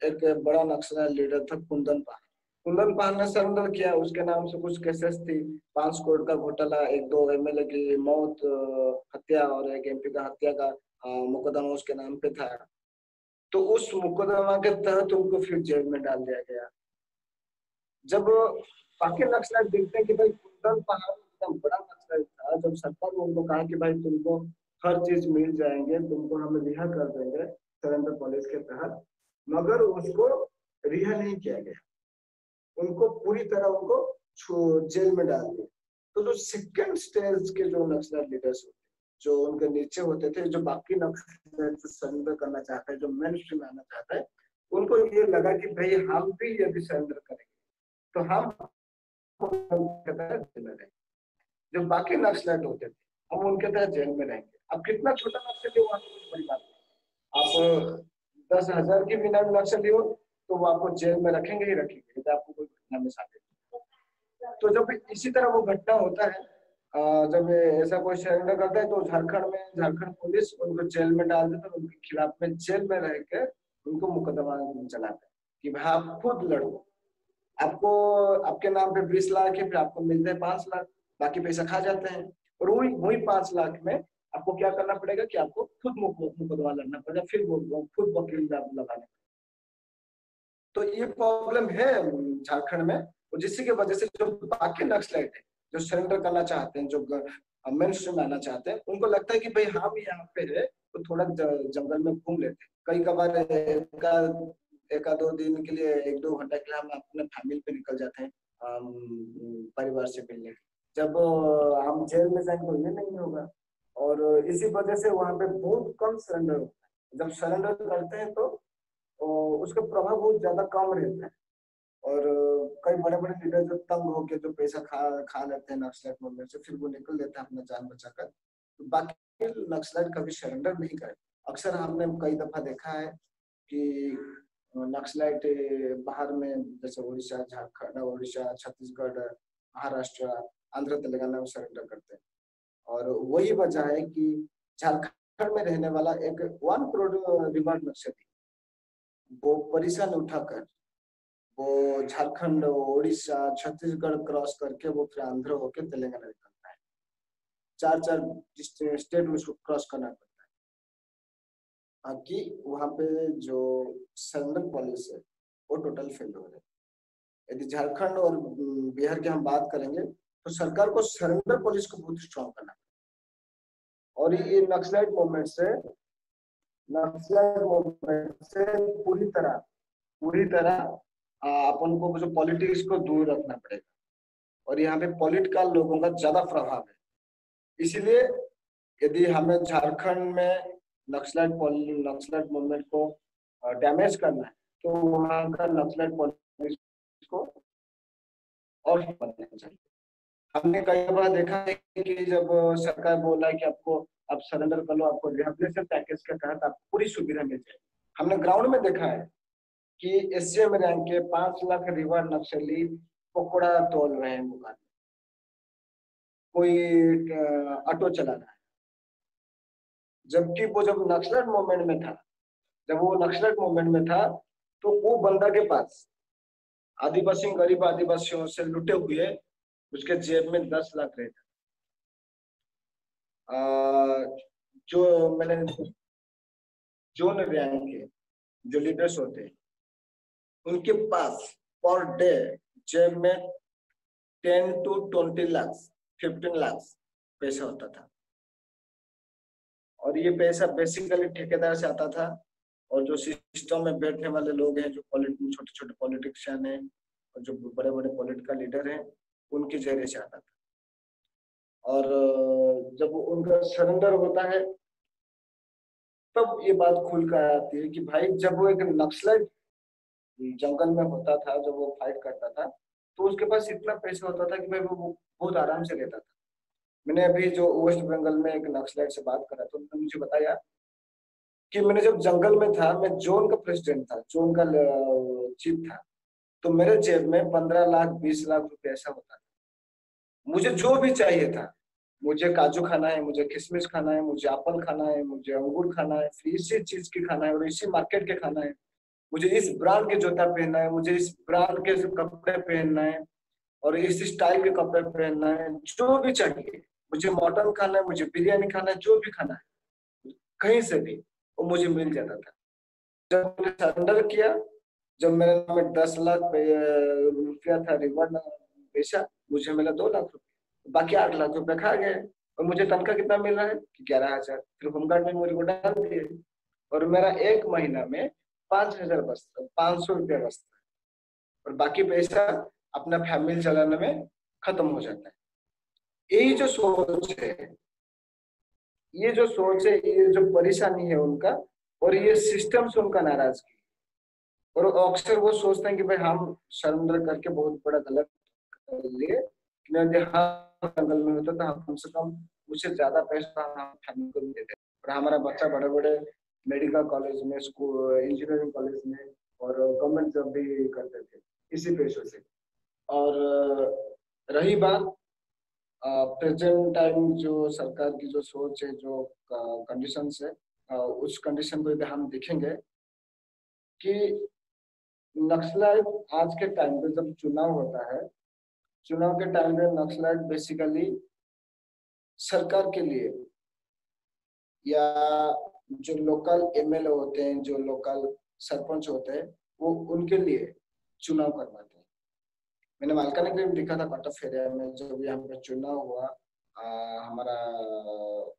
एक बड़ा नक्सली लीडर था कुंदन पाल। कुंदन पाल ने सरेंडर किया, उसके नाम से कुछ केसेस थी, 5 करोड़ का घोटाला, 1-2 एमएलए की मौत, हत्या और एक एमपी का हत्या का मुकदमा उसके नाम पे था। तो उस मुकदमा के तहत उनको फिर जेल में डाल दिया गया। जब बाकी नक्सलाइट देखते हैं कि भाई कुंदन पहाड़ एकदम बड़ा नक्सलाइट था, जब सरकार ने उनको कहा कि भाई तुमको हर चीज मिल जाएंगे, तुमको हम रिहा कर देंगे सरेंडर पॉलिसी के तहत, मगर उसको रिहा नहीं किया गया, उनको पूरी तरह उनको जेल में डाल दिया। तो जो सेकेंड स्टेज के जो नक्सलाइट लीडर्स होते, जो उनके नीचे होते थे, जो बाकी नक्सलाइट सरेंडर करना चाहता है, जो मेन स्ट्रीम आना चाहता है, उनको ये लगा कि भाई हम भी यदि सरेंडर करेंगे तो हम जेल में रहेंगे। जो बाकी नक्सलाइट होते थे हम उनके तहत जेल में रहेंगे। अब कितना छोटा नक्सली हो, वहां कुछ बड़ी बात नहीं। आप 10,000 की भी नक्सली हो तो वो आपको जेल में रखेंगे ही रखेंगे यदि आपको कोई घटना में शामिल। तो जब इसी तरह वो घटना होता है, जब ऐसा कोई सरेंडर करता है, तो झारखंड में झारखंड पुलिस उनको जेल में डाल देता है, उनके खिलाफ में जेल में रह के उनको मुकदमा चलाता है कि भाई आप खुद लड़ो। आपको आपके नाम पे 20 लाख है, फिर आपको मिलते हैं 5 लाख, बाकी पैसा खा जाते हैं। और वही वही 5 लाख में आपको क्या करना पड़ेगा कि आपको खुद मुकदमा लड़ना पड़ेगा, फिर वो खुद वकील लगाने। तो ये प्रॉब्लम है झारखंड में, और जिसकी वजह से जो बाकी नक्सलाइट है, जो सरेंडर करना चाहते हैं, जो मेन स्ट्रीम आना चाहते हैं, उनको लगता है कि भाई हम यहाँ पे है तो थोड़ा जंगल में घूम लेते हैं। कई कबार एक दो दिन के लिए, 1-2 घंटा के लिए हम अपने फैमिली पे निकल जाते हैं, परिवार से मिलने। जब हम जेल में जाएंगे तो ये नहीं होगा, और इसी वजह से वहां पे बहुत कम सरेंडर होता है। जब सरेंडर करते हैं तो उसका प्रभाव बहुत ज्यादा कम रहता है। और कई बड़े बड़े लीडर जो तंग होकर जो पैसा खा लेते हैं नक्सलाइट मूवमेंट से, फिर वो निकल लेते हैं अपना जान बचाकर। तो बाकी नक्सलाइट कभी सरेंडर नहीं करे। अक्सर हमने कई दफा देखा है कि नक्सलाइट बाहर में, जैसे उड़ीसा, झारखंड, उड़ीसा, छत्तीसगढ़, महाराष्ट्र, आंध्र तेलंगाना में सरेंडर करते हैं। और वही वजह है कि झारखंड में रहने वाला एक 1 करोड़ रिवर्स नक्सली वो परेशान उठाकर वो झारखंड, उड़ीसा, छत्तीसगढ़ क्रॉस करके वो फिर आंध्र होकर तेलंगाना निकलता है। 4-4 स्टेट में उसको क्रॉस करना पड़ता है, ताकि वहां पे जो सरेंडर पॉलिसी है वो टोटल फेल हो रहा है। यदि झारखंड और बिहार की हम बात करेंगे तो सरकार को सरेंडर पॉलिसी को बहुत स्ट्रॉन्ग करना है। और ये नक्सलाइट मूवमेंट से पूरी तरह अपन को जो पॉलिटिक्स को दूर रखना पड़ेगा। और यहाँ पे पॉलिटिकल लोगों का ज्यादा प्रभाव है। इसीलिए यदि हमें झारखंड में नक्सलाइट मूवमेंट को डैमेज करना है तो वहाँ का नक्सलाइट पॉलिटिक्स को और बनना चाहिए। हमने कई बार देखा है कि जब सरकार बोल रहा है कि आपको आप सरेंडर कर लो, आपको रिहेबिलिटेशन पैकेज के तहत आपको पूरी सुविधा मिल जाएगी। हमने ग्राउंड में देखा है कि एसडीएम रैंक के 5 लाख रिवर नक्सली पकौड़ा तोल रहे हैं मुकाबले, कोई ऑटो चला रहा है। जबकि वो जब नक्सलाइट मूवमेंट में था, तो वो बंदा के पास आदिवासी, गरीब आदिवासियों से लुटे हुए उसके जेब में 10 लाख रहता। जो मैंने जोन रैंक के जो लीडर्स होते हैं उनके पास पर डे जेब में 10 to 20 लाख, 15 लाख पैसा होता था। और ये पैसा बेसिकली ठेकेदार से आता था, और जो सिस्टम में बैठने वाले लोग हैं, जो छोटे छोटे पॉलिटिशियन हैं और जो बड़े बड़े पॉलिटिकल लीडर हैं, उनके जरिए से आता था। और जब उनका सरेंडर होता है तब ये बात खुल कर आती है कि भाई जब वो एक नक्सलाइट जंगल में होता था, जब वो फाइट करता था, तो उसके पास इतना पैसा होता था कि भाई वो बहुत आराम से रहता था। मैंने अभी जो वेस्ट बंगाल में एक नक्सलाइट से बात करा तो उन्होंने मुझे बताया कि मैंने जब जंगल में था, मैं जोन का प्रेसिडेंट था, जोन का चीफ था, तो मेरे जेब में 15 लाख 20 लाख रुपए ऐसा होता था। मुझे जो भी चाहिए था, मुझे काजू खाना है, मुझे किशमिश खाना है, मुझे एप्पल खाना है, मुझे अंगूर खाना है, फिर इसी चीज की खाना है और इसी मार्केट के खाना है, मुझे इस ब्रांड के जूता पहनना है, मुझे इस ब्रांड के कपड़े पहनना है और इस स्टाइल के कपड़े पहनना है, जो भी चाहिए, मुझे मटन खाना है, मुझे बिरयानी खाना है, जो भी खाना है कहीं से भी वो मुझे मिल जाता था। जब मैंने सरेंडर किया, जब मेरे नाम में 10 लाख रुपया था रिवॉर्ड पैसा, मुझे मिला 2 लाख रुपये, बाकी 8 लाख रुपये खा गए। और मुझे तनख्वाह कितना मिल रहा है कि 11,000। फिर होमगार्ड में मुझे को डाल दिए और मेरा एक महीना में 5,000 बचता, 500 रुपया बचता है और बाकी पैसा अपना फैमिली चलाने में खत्म हो जाता है। यही जो सोच है, ये जो सोच है, ये जो परेशानी है उनका, और ये सिस्टम से उनका नाराजगी। और अक्सर वो सोचते हैं कि भाई हम सरेंडर करके बहुत बड़ा गलत कर लिए, यदि हम जंगल में होता तो हम कम से कम उससे ज्यादा पैसा हम फैमिली को भी देते। और हमारा बच्चा बड़े बड़े मेडिकल कॉलेज में, स्कूल, इंजीनियरिंग कॉलेज में और गवर्नमेंट जॉब भी करते थे इसी पैसों से। और रही बात प्रेजेंट टाइम, जो सरकार की जो सोच है, जो कंडीशन है, उस कंडीशन को यदि हम देखेंगे कि नक्सलाइट आज के टाइम पे जब चुनाव होता है, चुनाव के टाइम पे नक्सलाइट बेसिकली सरकार के लिए या जो लोकल एमएलए होते हैं, जो लोकल सरपंच होते हैं, वो उनके लिए चुनाव करवाते हैं। मैंने मालकानगिरी में देखा था, कटक एरिया में जब यहाँ पे चुनाव हुआ हमारा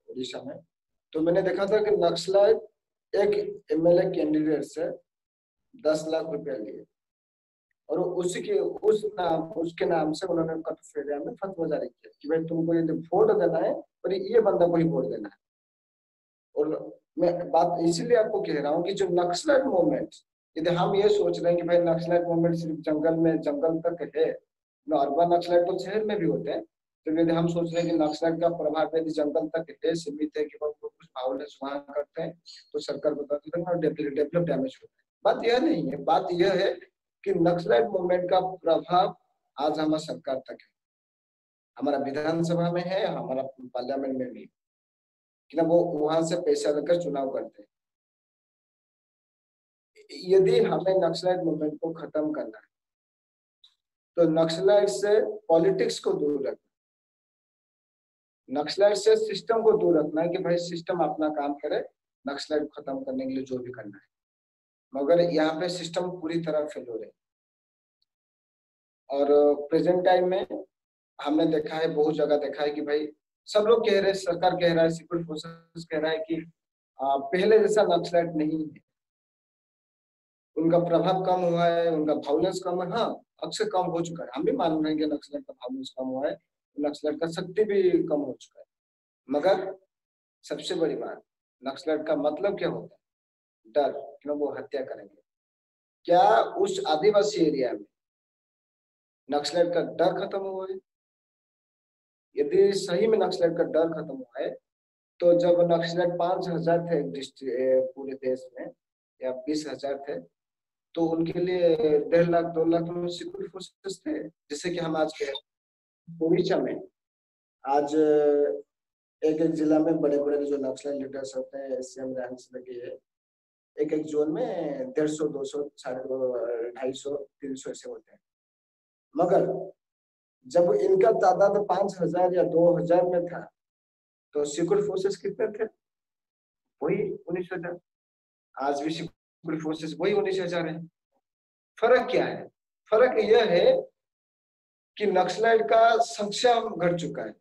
उड़ीसा में, तो मैंने देखा था कि नक्सलाइट एक एमएलए कैंडिडेट से 10 लाख रुपया लिए और उसी के उसके नाम से उन्होंने कटक एरिया में फतवा जारी किया कि भाई तुमको यदि वोट देना है और ये बंदा को ही वोट देना है। और मैं बात इसीलिए आपको कह रहा हूँ कि जो नक्सलाइट मूवमेंट, यदि हम ये सोच रहे हैं कि भाई नक्सलाइट मूवमेंट सिर्फ जंगल में, जंगल तक है, अर्बन नक्सलाइट तो शहर में भी होते हैं, तो यदि हम सोच रहे हैं कि नक्सलाइट का प्रभाव यदि जंगल तक है, सीमित है, कि वो कुछ वायलेंस वहां करते हैं तो सरकार बता देते हैं और डेवलप डैमेज होता है। बात यह नहीं है, बात यह है कि नक्सलाइट मूवमेंट का प्रभाव आज हमारा सरकार तक है, हमारा विधानसभा में है, हमारा पार्लियामेंट में भी, कि ना वो वहां से पैसा लेकर चुनाव करते हैं। यदि हमें नक्सलाइट मूवमेंट को खत्म करना है तो नक्सलाइट से पॉलिटिक्स को दूर रखना, नक्सलाइट से सिस्टम को दूर रखना है कि भाई सिस्टम अपना काम करे, नक्सलाइट खत्म करने के लिए जो भी करना है। मगर यहाँ पे सिस्टम पूरी तरह फेल हो रहे। और प्रेजेंट टाइम में हमने देखा है, बहुत जगह देखा है कि भाई सब लोग कह रहे हैं, सरकार कह रहा है, सिक्योरिटी फोर्सेस कह रहा है कि पहले जैसा नक्सलाइट नहीं है, उनका प्रभाव कम हुआ है, उनका वायलेंस कम है। हाँ, अक्सर कम हो चुका है, हम भी मान रहे हैं कि नक्सलाइट का वायलेंस कम हुआ है, नक्सलाइट का शक्ति भी कम हो चुका है। मगर सबसे बड़ी बात, नक्सलाइट का मतलब क्या होता है? डर, क्यों वो हत्या करेंगे। क्या उस आदिवासी एरिया में नक्सलाइट का डर खत्म हुआ है? यदि सही में नक्सलाइट का डर खत्म हुआ है तो जब नक्सलाइट 5,000 थे पूरे देश में या 20,000 थे, तो उनके लिए 1.5 लाख 2 लाख सिक्योरिटी फोर्सेस थे। जैसे कि हम आज के ओडिशा में आज एक एक जिला में बड़े बड़े जो नक्सलाइट लीडर्स होते हैं, एसएम रैंक से लगे है, एक एक जोन में 150 200 250 300 ऐसे होते हैं। मगर जब इनका तादाद 5,000 या 2,000 में था तो सिक्योरिटी फोर्सेस कितने थे? वही 19,000। आज भी सिक्योरिटी फोर्सेस वही 19,000 है। फर्क क्या है? फर्क यह है कि नक्सलाइट का संख्या घट चुका है,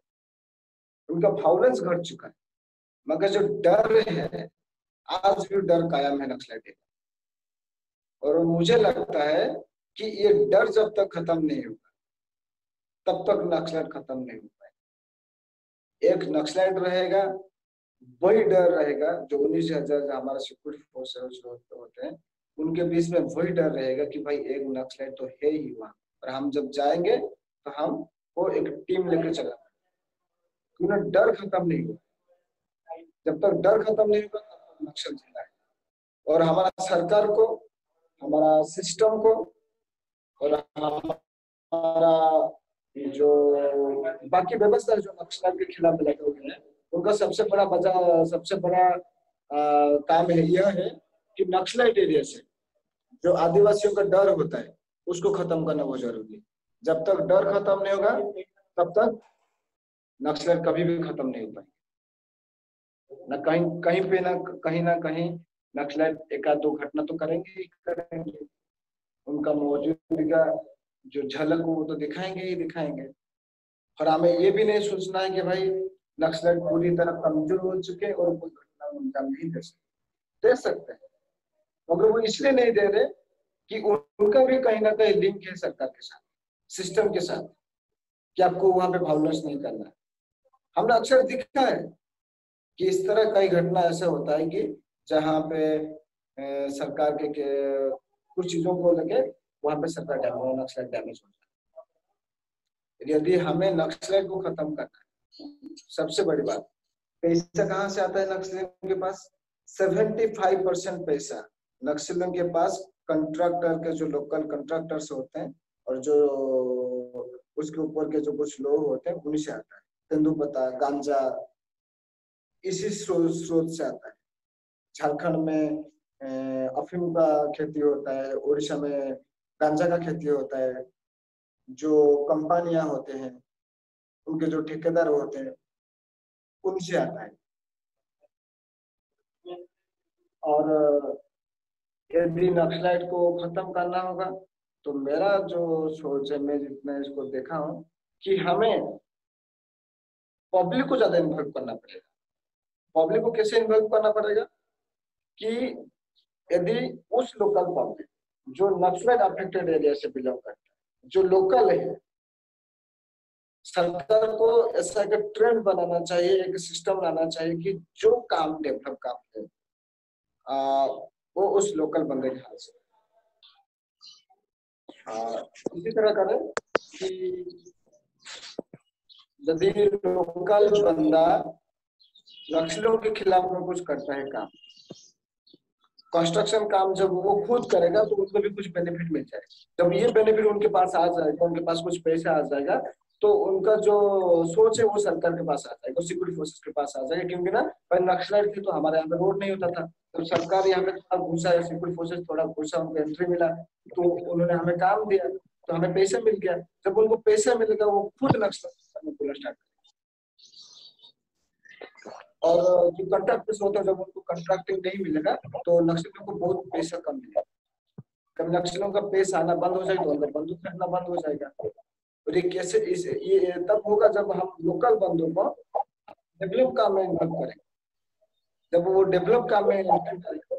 उनका वायलेंस घट चुका है। मगर जो डर है, आज भी डर कायम है नक्सलाइटी का। और मुझे लगता है कि ये डर जब तक खत्म नहीं होगा तब तक नक्सलाइट खत्म नहीं हो पाएगा। एक नक्सलाइट रहेगा, वही डर रहेगा जो 19,000 हमारा सिक्योरिटी फोर्स होते हैं, उनके बीच में वही डर रहेगा कि भाई एक नक्सलाइट तो है ही वहां, और हम जब जाएंगे तो हम वो एक टीम लेकर चला, क्योंकि डर खत्म नहीं होगा। जब तक डर खत्म नहीं होगा तब तक नक्सल जिंदा है। और हमारा सरकार को, हमारा सिस्टम को, और हमारा जो बाकी व्यवस्था जो नक्सल के खिलाफ लगे हुए हैं, उनका सबसे बड़ा काम है यह है कि नक्सलाइट एरिया से जो आदिवासियों का डर होता है उसको खत्म करना बहुत जरूरी है। जब तक डर खत्म नहीं होगा तब तक नक्सलाइट कभी भी खत्म नहीं हो पाएंगे। न कहीं कहीं पे ना कहीं नक्सलाइट एक आध दो घटना तो करेंगे ही करेंगे, उनका मौजूदगी का जो झलक वो तो दिखाएंगे ही दिखाएंगे। और हमें ये भी नहीं सोचना है कि भाई नक्सलाइट पूरी तरह कमजोर हो चुके और कोई घटना उनका नहीं दे सकते हैं, मगर वो इसलिए नहीं दे रहे कि उनका भी कहीं ना कहीं लिंक है सरकार के साथ, सिस्टम के साथ, कि आपको वहां पे वायलेंस नहीं करना है। हमने अक्सर देखा है कि इस तरह कई घटना ऐसा होता है कि जहाँ पे सरकार के कुछ चीजों को लेके वहां पे सरकार नक्सलाइट डैमेज हो जाता है। यदि हमें नक्सलाइट को खत्म करना है, सबसे बड़ी बात, पैसा कहाँ से आता है नक्सलियों के पास? 75% पैसा नक्सलियों के पास कंट्रैक्टर के, जो लोकल कंट्रैक्टर्स होते हैं और जो उसके ऊपर के जो कुछ लोग होते हैं, उन्हीं से आता है। तेंदुपत्ता, गांजा, इसी स्रोत से आता है। झारखंड में अफीम का खेती होता है, उड़ीसा में गांजा का खेती होता है। जो कंपनियां होते हैं, उनके जो ठेकेदार होते हैं, उनसे आता है। और यदि नक्सलाइट को खत्म करना होगा तो मेरा जो सोच है, मैं जितना इसको देखा हूँ, कि हमें पब्लिक को ज्यादा इन्वॉल्व करना पड़ेगा। पब्लिक को कैसे इन्वॉल्व करना पड़ेगा कि यदि उस लोकल पब्लिक जो नक्सलाइट अफेक्टेड एरिया से बिलोंग करता है, जो लोकल है, सरकार को ऐसा एक ट्रेंड बनाना चाहिए, एक सिस्टम लाना चाहिए कि जो काम डेवलप काम है वो उस लोकल बंदे के हाथ से। इसी तरह करें कि यदि लोकल बंदा नक्सलियों के खिलाफ में कुछ करता है काम, कंस्ट्रक्शन काम जब वो खुद करेगा तो उनको भी कुछ बेनिफिट मिल जाएगा। जब ये बेनिफिट उनके पास आ जाएगा, उनके पास कुछ पैसा आ जाएगा, तो उनका जो सोच है वो सरकार के पास आ जाएगा, सिक्योरिटी फोर्सेस के पास आ जाएगा। क्योंकि ना पहले नक्सलाइट थी तो हमारे यहाँ पे रोड नहीं होता था, तो सरकार यहाँ पे थोड़ा घुसा, सिक्योरिटी फोर्सेस थोड़ा घुसा, उनको एंट्री मिला, तो उन्होंने हमें काम दिया, तो हमें पैसा मिल गया। जब उनको पैसा मिलेगा वो खुद नक्सल करना स्टार्ट। और जो कंट्रैक्टर्स होते हैं, जब उनको कंट्रैक्टिंग नहीं मिलेगा तो नक्सलियों को बहुत पैसा कम मिलेगा। जब नक्सलियों का पैसा आना बंद हो जाएगा तो उनका बंदूक फैलना बंद हो जाएगा। और ये कैसे ये तब होगा जब हम लोकल बंदों को डेवलप काम में इन्वॉल्व करेंगे। जब वो डेवलप काम में इन्वॉल्व करेंगे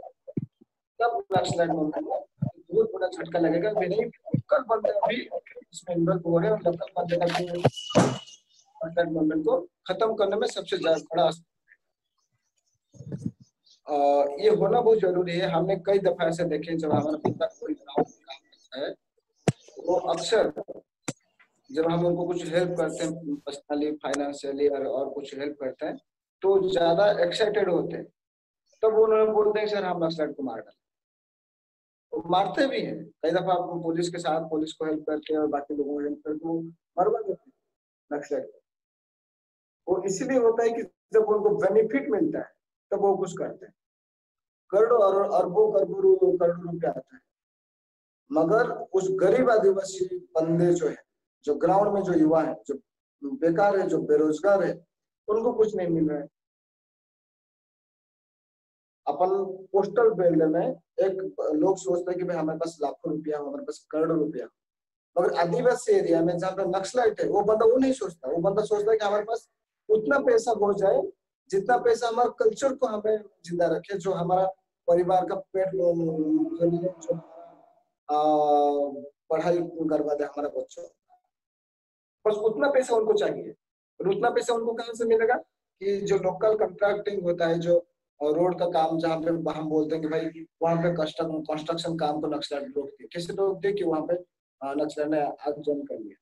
तब नक्सलाइट मूवमेंट में बहुत बड़ा झटका लगेगा। नहीं, लोकल बंदे भी इसमें इन्वॉल्व हो रहे हैं, लोकल बंदे का नक्सलाइट मूवमेंट को खत्म करने में सबसे बड़ा ये होना बहुत जरूरी है। हमने कई दफा ऐसे देखे, जब हमारा पिता कोई काम करता है, वो अक्सर जब हम उनको कुछ हेल्प करते हैं, पर्सनली, फाइनेंशियली और कुछ हेल्प करते हैं, तो ज्यादा एक्साइटेड होते हैं। तब वो उन्होंने बोलते हैं सर हम नक्सलाइट को मार डालें। तो मारते भी हैं कई दफा। पुलिस के साथ, पुलिस को हेल्प करके और बाकी लोगों को हेल्प करके वो मरवा देते हैं नक्सलाइट। वो इसलिए होता है कि जब उनको बेनिफिट मिलता है तब वो कुछ करते हैं। करोड़ों और अरबों करोड़ों रुपया आता है, मगर उस गरीब आदिवासी बंदे जो है, जो ग्राउंड में जो युवा है, जो बेकार है, जो बेरोजगार है, उनको कुछ नहीं मिल रहा है। अपन पोस्टल बिल्ड में एक लोग सोचते हैं कि भाई हमारे पास लाखों रुपया हो, हमारे पास करोड़ों रुपया, मगर आदिवासी एरिया में जहाँ पे नक्सलाइट है, वो बंदा वो नहीं सोचता। वो बंदा सोचता है कि हमारे पास उतना पैसा हो जाए जितना पैसा हमारे कल्चर को हमें जिंदा रखे, जो हमारा परिवार का पेट जो पढ़ाई करवा दे हमारा बच्चों, बस उतना पैसा उनको चाहिए। और उतना पैसा उनको कहाँ से मिलेगा कि जो लोकल कंट्रैक्टिंग होता है, जो रोड का काम, जहाँ पे हम बोलते हैं कि भाई वहाँ पे कंस्ट्रक्शन काम को नक्सलाइट रोकते हैं। कैसे रोकते हैं कि वहाँ पे नक्सलाइट ने आग ज्वाइन कर लिया।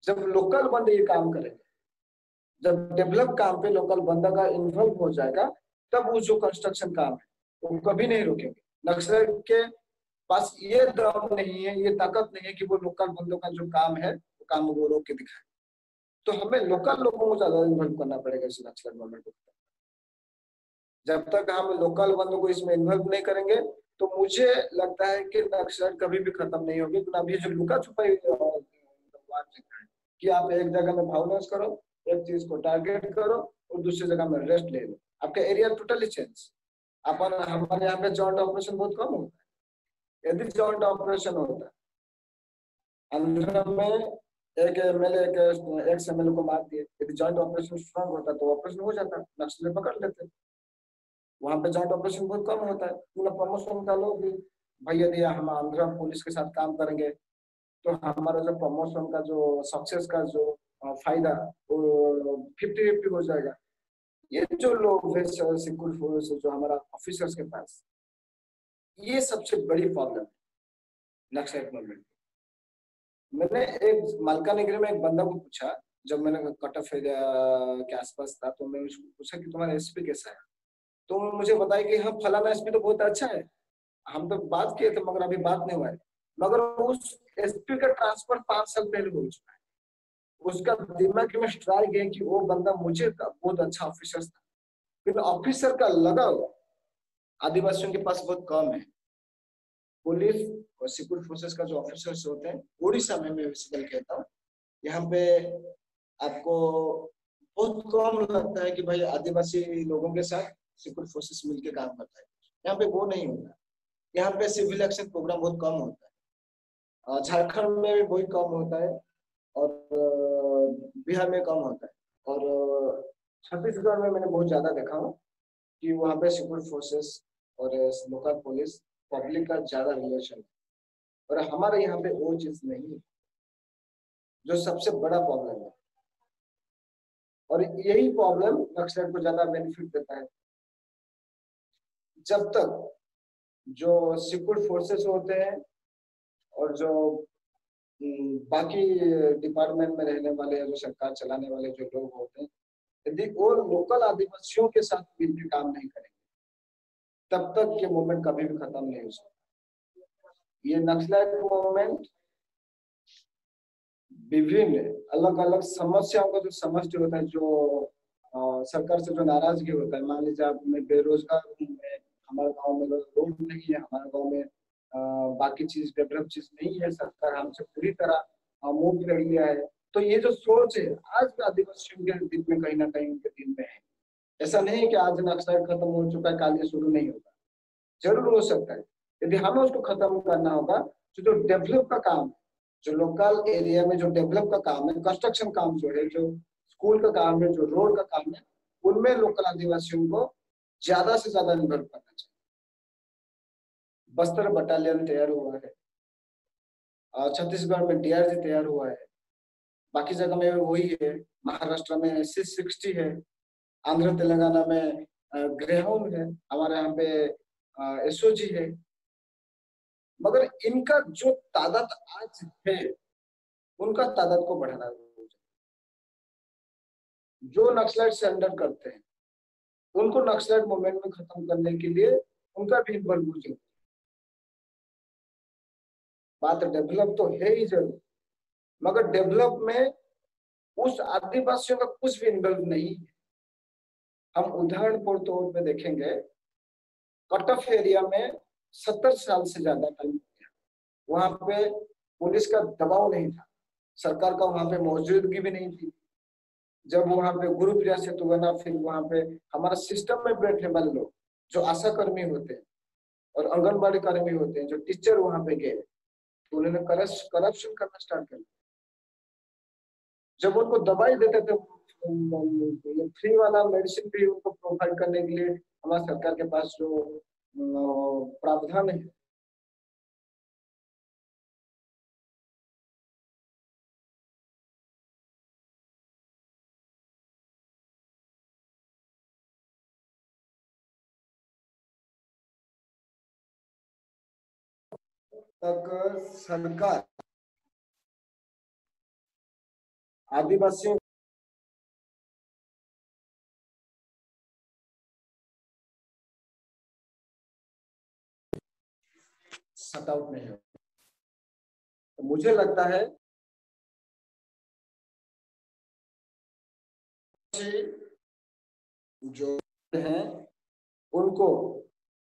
जब लोकल बंदे ये काम करेंगे, जब डेवलप काम पे लोकल बंदा का इन्वॉल्व हो जाएगा, तब वो जो कंस्ट्रक्शन काम है वो कभी नहीं रोकेंगे। नक्सलाइट के पास ये दम नहीं है, ये ताकत नहीं है कि वो लोकल बंदों का जो काम है वो काम वो रोक के दिखाए। तो हमें लोकल लोगों को ज्यादा इन्वॉल्व करना पड़ेगा इस नक्सलाइट मूवमेंट को। जब तक हम लोकल बंदों को इसमें इन्वॉल्व नहीं करेंगे, तो मुझे लगता है कि नक्सलाइट कभी भी खत्म नहीं होगी। तो अभी जो लुका छुपाई कि आप एक जगह में वायलेंस करो, एक चीज को टारगेट करो और दूसरी जगह में रेस्ट ले लो, आपका एरिया टोटली चेंज। अपन हमारे यहाँ पे जॉइंट ऑपरेशन बहुत कम होता है। यदि जॉइंट ऑपरेशन होता है, आंध्र में एक एमएलए एक एक्स एमएलए को मार दिए, यदि जॉइंट ऑपरेशन स्ट्रांग होता तो ऑपरेशन हो जाता, नक्सली पकड़ लेते। वहां पे जॉइंट ऑपरेशन बहुत कम होता है, प्रमोशन का लोग भी भाई, यदि हम आंध्र पुलिस के साथ काम करेंगे तो हमारा जो प्रमोशन का जो सक्सेस का जो फायदा वो 50-50 हो जाएगा। ये जो लोग हैं सिक्योरिटी फोर्स जो हमारा ऑफिसर्स के पास, ये सबसे बड़ी प्रॉब्लम है नक्सलाइट मूवमेंट। मैंने एक मलकानगिरी में एक बंदा को पूछा, जब मैंने कट ऑफ एरिया के आसपास था, तो मैंने उसको पूछा कि तुम्हारा एसपी कैसा है। तो मुझे बताया कि हाँ फलाना एसपी तो बहुत अच्छा है, हम तो बात किए थे मगर अभी बात नहीं हुआ है। मगर उस एसपी का ट्रांसफर 5 साल पहले हो चुका है। उसका दिमाग में स्ट्राइक है कि वो बंदा मुझे बहुत अच्छा ऑफिसर था, लेकिन ऑफिसर का लगाव आदिवासियों के पास बहुत कम है। पुलिस और सिक्योरिटी फोर्सेस का जो ऑफिसर्स होते हैं उड़ीसा में, मैं बेसिकली कहता हूँ, यहाँ पे आपको बहुत कम लगता है कि भाई आदिवासी लोगों के साथ सिक्योरिटी फोर्सेस मिलकर काम करता है। यहाँ पे वो नहीं होता। यहाँ पे सिविल एक्शन प्रोग्राम बहुत कम होता है। झारखंड में भी बहुत कम होता है और बिहार में कम होता है। और छत्तीसगढ़ में मैंने बहुत ज्यादा देखा हूँ कि वहाँ पे सिक्योरिटी फोर्सेस और लोकल पुलिस पब्लिक का ज्यादा रिलेशन है। और हमारे यहाँ पे वो चीज नहीं है, जो सबसे बड़ा प्रॉब्लम है। और यही प्रॉब्लम नक्सलाइट को ज्यादा बेनिफिट देता है। जब तक जो सिक्योरिटी फोर्सेस होते हैं और जो बाकी डिपार्टमेंट में रहने वाले या जो सरकार चलाने वाले जो लोग होते हैं, यदि वो लोकल आदिवासियों के साथ मिलकर काम नहीं करेंगे, तब तक ये मूवमेंट कभी भी खत्म नहीं हो सकता। ये नक्सलाइट मूवमेंट विभिन्न अलग अलग समस्याओं का जो समष्टि होता है, जो सरकार से जो नाराजगी होता है। मान लीजिए आप, मैं बेरोजगार हूँ, मैं हमारे गाँव में रोड नहीं है, हमारे गाँव में बाकी चीज डेवलप चीज नहीं है, सरकार हमसे पूरी तरह मुंह फेर लिया है। तो ये जो सोच है आज भी आदिवासियों के दिल में कहीं ना कहीं उनके दिल में है। ऐसा नहीं है कि आज नक्सलाइट खत्म हो चुका है, काल ये शुरू नहीं होगा, जरूर हो सकता है। यदि हमें उसको खत्म करना होगा तो जो डेवलप का काम, जो लोकल एरिया में जो डेवलप का काम है, कंस्ट्रक्शन काम जो है, जो स्कूल का काम है, जो रोड का काम है, उनमें लोकल आदिवासियों को ज्यादा से ज्यादा इन्वॉल्व करना चाहिए। बस्तर बटालियन तैयार हुआ है, छत्तीसगढ़ में डीआरजी तैयार हुआ है, बाकी जगह में वही है। महाराष्ट्र में C60 है, आंध्र तेलंगाना में ग्रेहाउंड है, हमारे यहाँ पे SOG है। मगर इनका जो तादाद आज है, उनका तादाद को बढ़ाना है। जो नक्सलाइट सरेंडर करते हैं उनको नक्सलाइट मूवमेंट में खत्म करने के लिए उनका भी इन्वॉल्व हो। बात डेवलप तो है ही जरूर, मगर डेवलप में उस आदिवासियों का कुछ भी इन्वॉल्व नहीं है। हम उदाहरण के तौर पे देखेंगे, कट ऑफ एरिया में 70 साल से ज्यादा टाइम हो गया, वहां पे पुलिस का दबाव नहीं था, सरकार का वहां पे मौजूदगी भी नहीं थी। जब वहां पे ग्रुप जैसे तो बना, फिर वहां पे हमारा सिस्टम में बैठने वाले लोग जो आशा कर्मी होते हैं और आंगनबाड़ी कर्मी होते हैं, जो टीचर वहां पे गए, तो उन्होंने करप्शन करना स्टार्ट कर दिया। जब उनको दवाई देते थे, ये फ्री वाला मेडिसिन भी उनको प्रोवाइड करने के लिए हमारा सरकार के पास जो प्रावधान है, तक सरकार आदिवासियों सट आउट नहीं हो। तो मुझे लगता है जो हैं उनको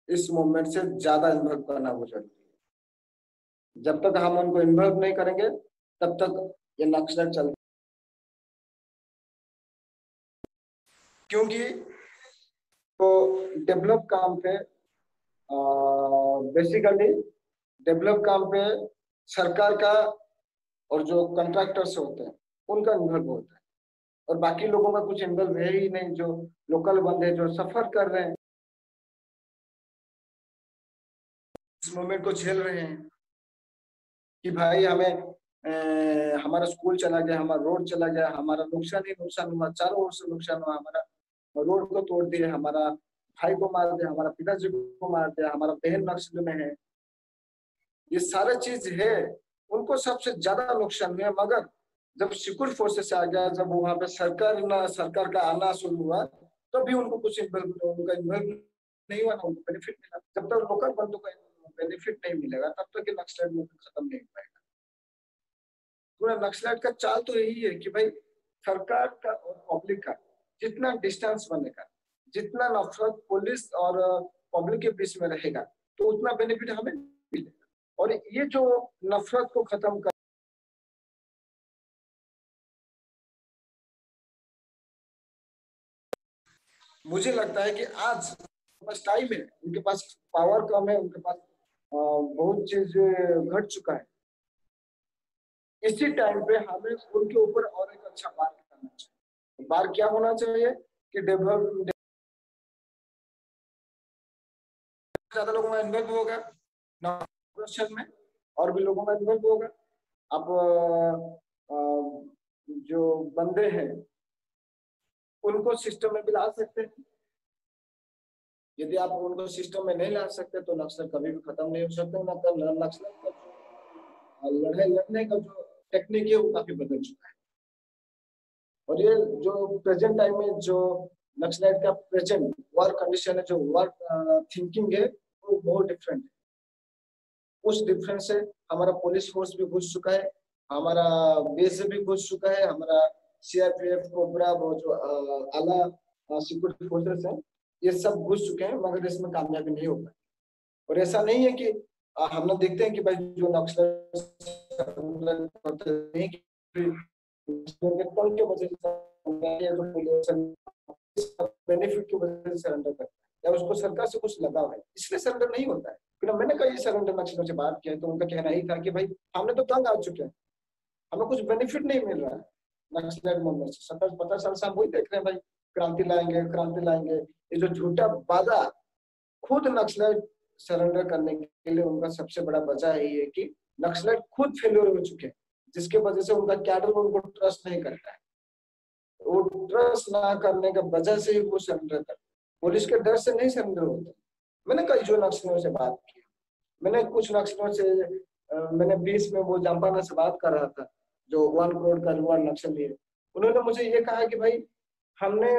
इस मूवमेंट से ज्यादा इन्वॉल्व करना वो जरूरी है। जब तक हम उनको इन्वॉल्व नहीं करेंगे तब तक ये नक्सल चल, क्योंकि तो डेवलप काम पे बेसिकली डेवलप काम पे सरकार का और जो कॉन्ट्रैक्टर्स होते हैं उनका इन्वॉल्व होता है, और बाकी लोगों का कुछ इन्वॉल्व है ही नहीं। जो लोकल बंदे जो सफर कर रहे हैं, इस मूवमेंट को झेल रहे हैं कि भाई हमें हमारा स्कूल चला गया, हमारा रोड चला गया, हमारा नुकसान ही नुकसान हुआ, चारों ओर से नुकसान हुआ, हमारा रोड को तोड़ दिया, हमारा भाई को मार दिया, हमारा पिताजी को मार दिया, हमारा बहन नक्सल में है, ये सारे चीज है। उनको सबसे ज्यादा नुकसान हुआ, मगर जब सिक्योरिटी फोर्सेस आ गया, जब वहां पे सरकार का आना शुरू हुआ, तो भी उनको कुछ उनका इन्वॉल्व नहीं हुआ ना, उनको बेनिफिट मिला। जब तक लोकल बंदों का बेनिफिट नहीं मिलेगा तब तक नक्सलाइट मूवमेंट खत्म नहीं हो पाएगा। पूरा नक्सलाइट का चाल तो यही है कि भाई सरकार का और पब्लिक का जितना डिस्टेंस बनेगा, जितना नफरत पुलिस और पब्लिक के बीच में रहेगा, तो उतना बेनिफिट हमें मिलेगा। और ये जो नफरत को खत्म कर, मुझे लगता है कि आज बस टाइम है, उनके पास पावर कम है, उनके पास बहुत चीज घट चुका है। इसी टाइम पे हमें उनके ऊपर और एक अच्छा बार करना चाहिए। बार क्या होना चाहिए कि डेवलप ज्यादा लोगों में इन्वॉल्व होगा क्वेश्चन में, और भी लोगों में इन्वॉल्व होगा। आप जो बंदे हैं उनको सिस्टम में भी ला सकते हैं। यदि आप उनको सिस्टम में नहीं ला सकते तो नक्सल कभी भी खत्म नहीं हो सकता। नक्सल का लड़ाई लड़ने का जो टेक्निक है वो काफी बदल चुका है। और ये जो प्रेजेंट टाइम में जो नक्सलाइट का प्रेजेंट वार कंडीशन है, जो वार थिंकिंग है, वो बहुत डिफरेंट है। उस डिफरेंस से हमारा पुलिस फोर्स भी घुस चुका है, हमारा बेस भी घुस चुका है, हमारा सीआरपीएफ कोबरा वो जो आला सिक्योरिटी फोर्सेस है, ये सब घुस चुके हैं, मगर इसमें कामयाबी नहीं हो पाई। और ऐसा नहीं है कि हम लोग देखते हैं कि भाई जो नक्सल के वजह से बेनिफिट की वजह से सरेंडर करता है या उसको सरकार से कुछ लगाव है, इसलिए सरेंडर नहीं होता है। फिर मैंने कई सरेंडर नक्सलों से बात किया तो उनका कहना ही था कि भाई हमने तो तंग आ चुके हैं, हमें कुछ बेनिफिट नहीं मिल रहा है नक्सलाइट मूवमेंट से। 70-50 साल से हम वही देख रहे हैं भाई, क्रांति लाएंगे क्रांति लाएंगे, ये जो झूठा वादा। खुद नक्सलाइट सरेंडर करने के लिए उनका सबसे बड़ा वजह यही है कि नक्सलाइट खुद फेल्योर हो चुके हैं, जिसके वजह से उनका कैडर उनको ट्रस्ट नहीं करता है। वो ट्रस्ट ना करने के वजह से ही वो सरेंडर करते, पुलिस के डर से नहीं सरेंडर होते। मैंने कई जो नक्सलियों से बात की, मैंने कुछ नक्सलियों से मैंने 20 में वो जामपाना से बात कर रहा था, जो 1 करोड़ का युवा नक्सली है। उन्होंने मुझे ये कहा कि भाई हमने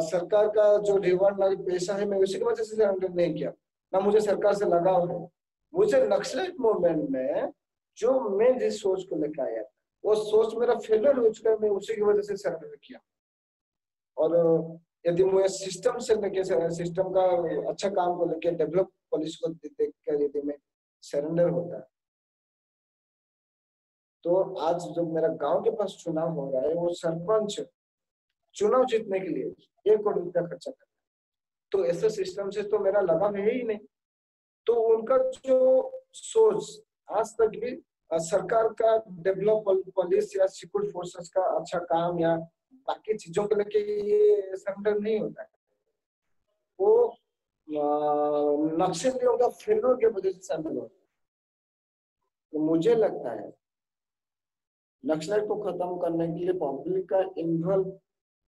सरकार का जो रिवॉर्ड पैसा है मैं उसी की वजह से सरेंडर नहीं किया, ना मुझे सरकार से लगाव है। मुझे नक्सलाइट मूवमेंट में जो मैं जिस सोच को लेकर आया वो सोच मेरा फेलियर हो चुका है, मैं उसी की वजह से सरेंडर किया। और यदि मुझे सिस्टम से लेके सिस्टम का अच्छा काम को लेके डेवलप पुलिस को देख कर यदि मैं सरेंडर होता, तो आज जो मेरा गांव के पास चुनाव हो रहा है वो सरपंच चुनाव जीतने के लिए 1 करोड़ रुपया खर्चा कर, तो ऐसे सिस्टम से तो मेरा लगाव है ही नहीं। तो उनका जो सोच आज तक भी सरकार का डेवलप पुलिस या सिक्योरिटी फोर्सेस का अच्छा काम या बाकी चीजों को लेके ये सरेंडर नहीं होता है। वो नक्सलियों का फेलियर की वजह से सरेंडर होता है। तो मुझे लगता है नक्सलाइट को खत्म करने के लिए पब्लिक का इन्वॉल्व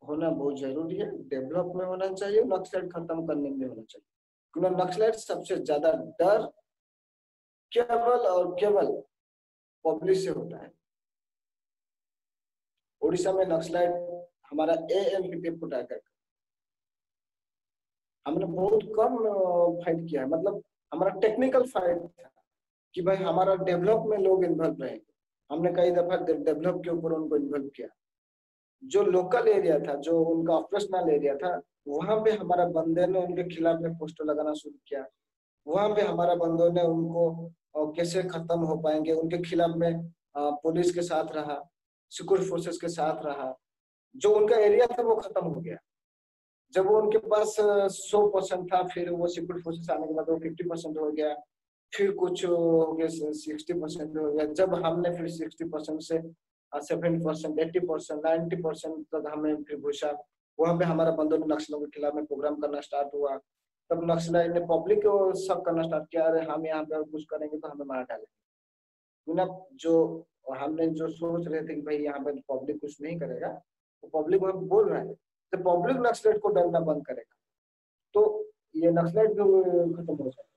होना बहुत जरूरी है। डेवलप में होना चाहिए, नक्सलाइट खत्म करने में होना चाहिए, क्योंकि नक्सलाइट सबसे ज्यादा डर केवल और केवल पब्लिक से होता है। उड़ीसा में नक्सलाइट हमारा ANPP को टारगेट, हमने बहुत कम फाइट किया है। मतलब हमारा टेक्निकल फाइट था कि भाई हमारा डेवलप में लोग इन्वॉल्व रहेंगे। हमने कई दफा डेवलप के ऊपर उनको इन्वॉल्व किया। जो लोकल एरिया था, जो उनका ऑपरेशनल एरिया था, वहां पे हमारा बंदे ने उनके खिलाफ में पोस्टर लगाना शुरू किया। वहां पे हमारा बंदों ने उनको कैसे खत्म हो पाएंगे उनके खिलाफ में पुलिस के साथ रहा, सिक्योरिटी फोर्सेस के साथ रहा। जो उनका एरिया था वो खत्म हो गया। जब वो उनके पास 100% था, फिर वो सिक्योरिटी फोर्सेस आने के बाद वो 50% हो गया, फिर कुछ हो गया 60% हो गया। जब हमने फिर 60% से 70%, 80%, 90% तक हमें फिर घुसा, वहां पे हमारा बंदों ने नक्सलों के खिलाफ में प्रोग्राम करना स्टार्ट हुआ। तब नक्सलाइट ने पब्लिक को शक करना स्टार्ट किया, अरे हम यहाँ पे कुछ करेंगे तो हमें मार डालेंगे। ना जो हमने जो सोच रहे थे कि भाई यहाँ पे पब्लिक कुछ नहीं करेगा, तो पब्लिक वहां बोल रहा है, तो पब्लिक नक्सलाइट को डरना बंद करेगा तो ये नक्सलाइट भी खत्म हो जाएगा।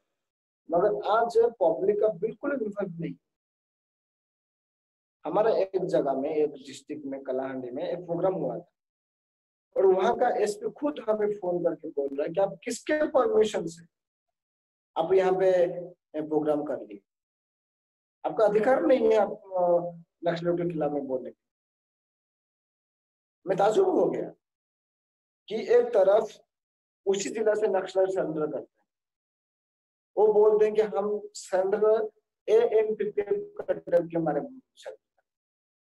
मगर आज पब्लिक का बिल्कुल इन्वॉल्व नहीं। हमारा एक जगह में, एक डिस्ट्रिक्ट में, कलाहांडी में एक प्रोग्राम हुआ था, और वहां का SP खुद हमें फोन करके बोल रहा है कि आप किसके परमिशन से आप यहाँ पे प्रोग्राम कर लिए, आपका अधिकार नहीं है आप नक्सलियों के खिलाफ में बोलने। मैं ताजुब हो गया कि एक तरफ उसी जिला से नक्सलाइट सरेंडर करते हैं, वो बोलते हैं कि हम सरेंडर ANPP का डर के मारे,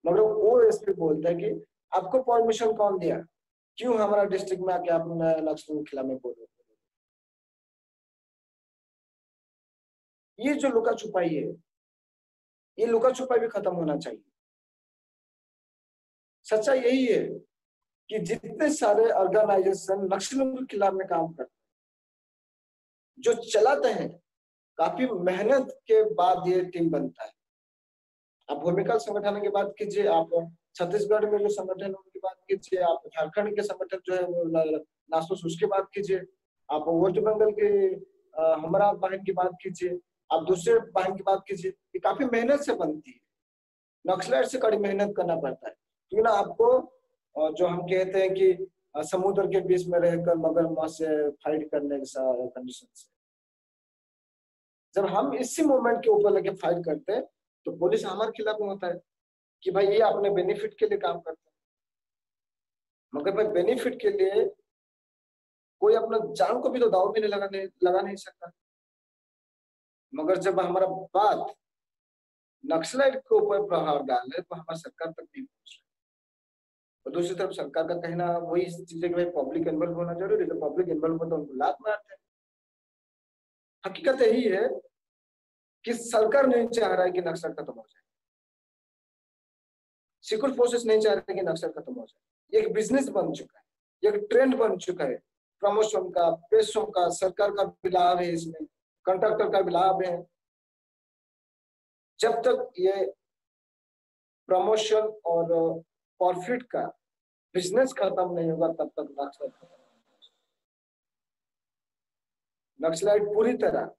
मगर वो SP बोलता है कि आपको परमिशन कौन दिया, क्यों हमारा डिस्ट्रिक्ट में आके आप नक्सलियों के खिलाफ में बोल रहे हो। ये जो लुका छुपाई है, ये लुका छुपाई भी खत्म होना चाहिए। सच्चा यही है कि जितने सारे ऑर्गेनाइजेशन नक्सलियों के खिलाफ में काम करते हैं, जो चलाते हैं, काफी मेहनत के बाद ये टीम बनता है। आप भूमिका संगठन की बात कीजिए, आप छत्तीसगढ़ में जो संगठन है उनकी बात कीजिए, आप झारखंड के संगठन जो है वो नासूस उसकी बात कीजिए, आप वेस्ट बंगाल के हमरा बहन की बात कीजिए, आप दूसरे बहन की बात कीजिए, ये काफी मेहनत से बनती है। नक्सलाइट से कड़ी मेहनत करना पड़ता है, क्योंकि ना आपको जो हम कहते हैं कि समुद्र के बीच में रहकर मगरमच्छ से फाइट करने के कंडीशन से, जब हम इसी मोमेंट के ऊपर लेके फाइट करते हैं तो पुलिस हमारे खिलाफ में होता है कि भाई ये अपने बेनिफिट के लिए काम करते हैं। मगर भाई बेनिफिट के लिए कोई अपना जान को भी तो दाव में नहीं लगा नहीं सकता। मगर जब हमारा बात नक्सलाइट के ऊपर प्रभाव डाले तो हमारी सरकार तक नहीं पहुंच रहा। और दूसरी तरफ सरकार का कहना वही चीज है कि भाई पब्लिक इन्वॉल्व होना जरूरी है, तो पब्लिक इन्वॉल्व हो तो उनको लात मारते हैं। हकीकत यही है कि सरकार नहीं चाह रहा है कि नक्सल खत्म हो जाए, सिक्योरिटी फोर्सेस नहीं चाह रहे कि नक्सल खत्म हो जाए। एक बिजनेस बन चुका है, एक ट्रेंड बन चुका है, प्रमोशन का, पैसों का, सरकार का भी लाभ है इसमें, कॉन्ट्रैक्टर का भी लाभ है। जब तक ये प्रमोशन और प्रॉफिट का बिजनेस खत्म नहीं होगा तब तक नक्सल खत्म नहीं होगा। नक्सलाइट पूरी तरह,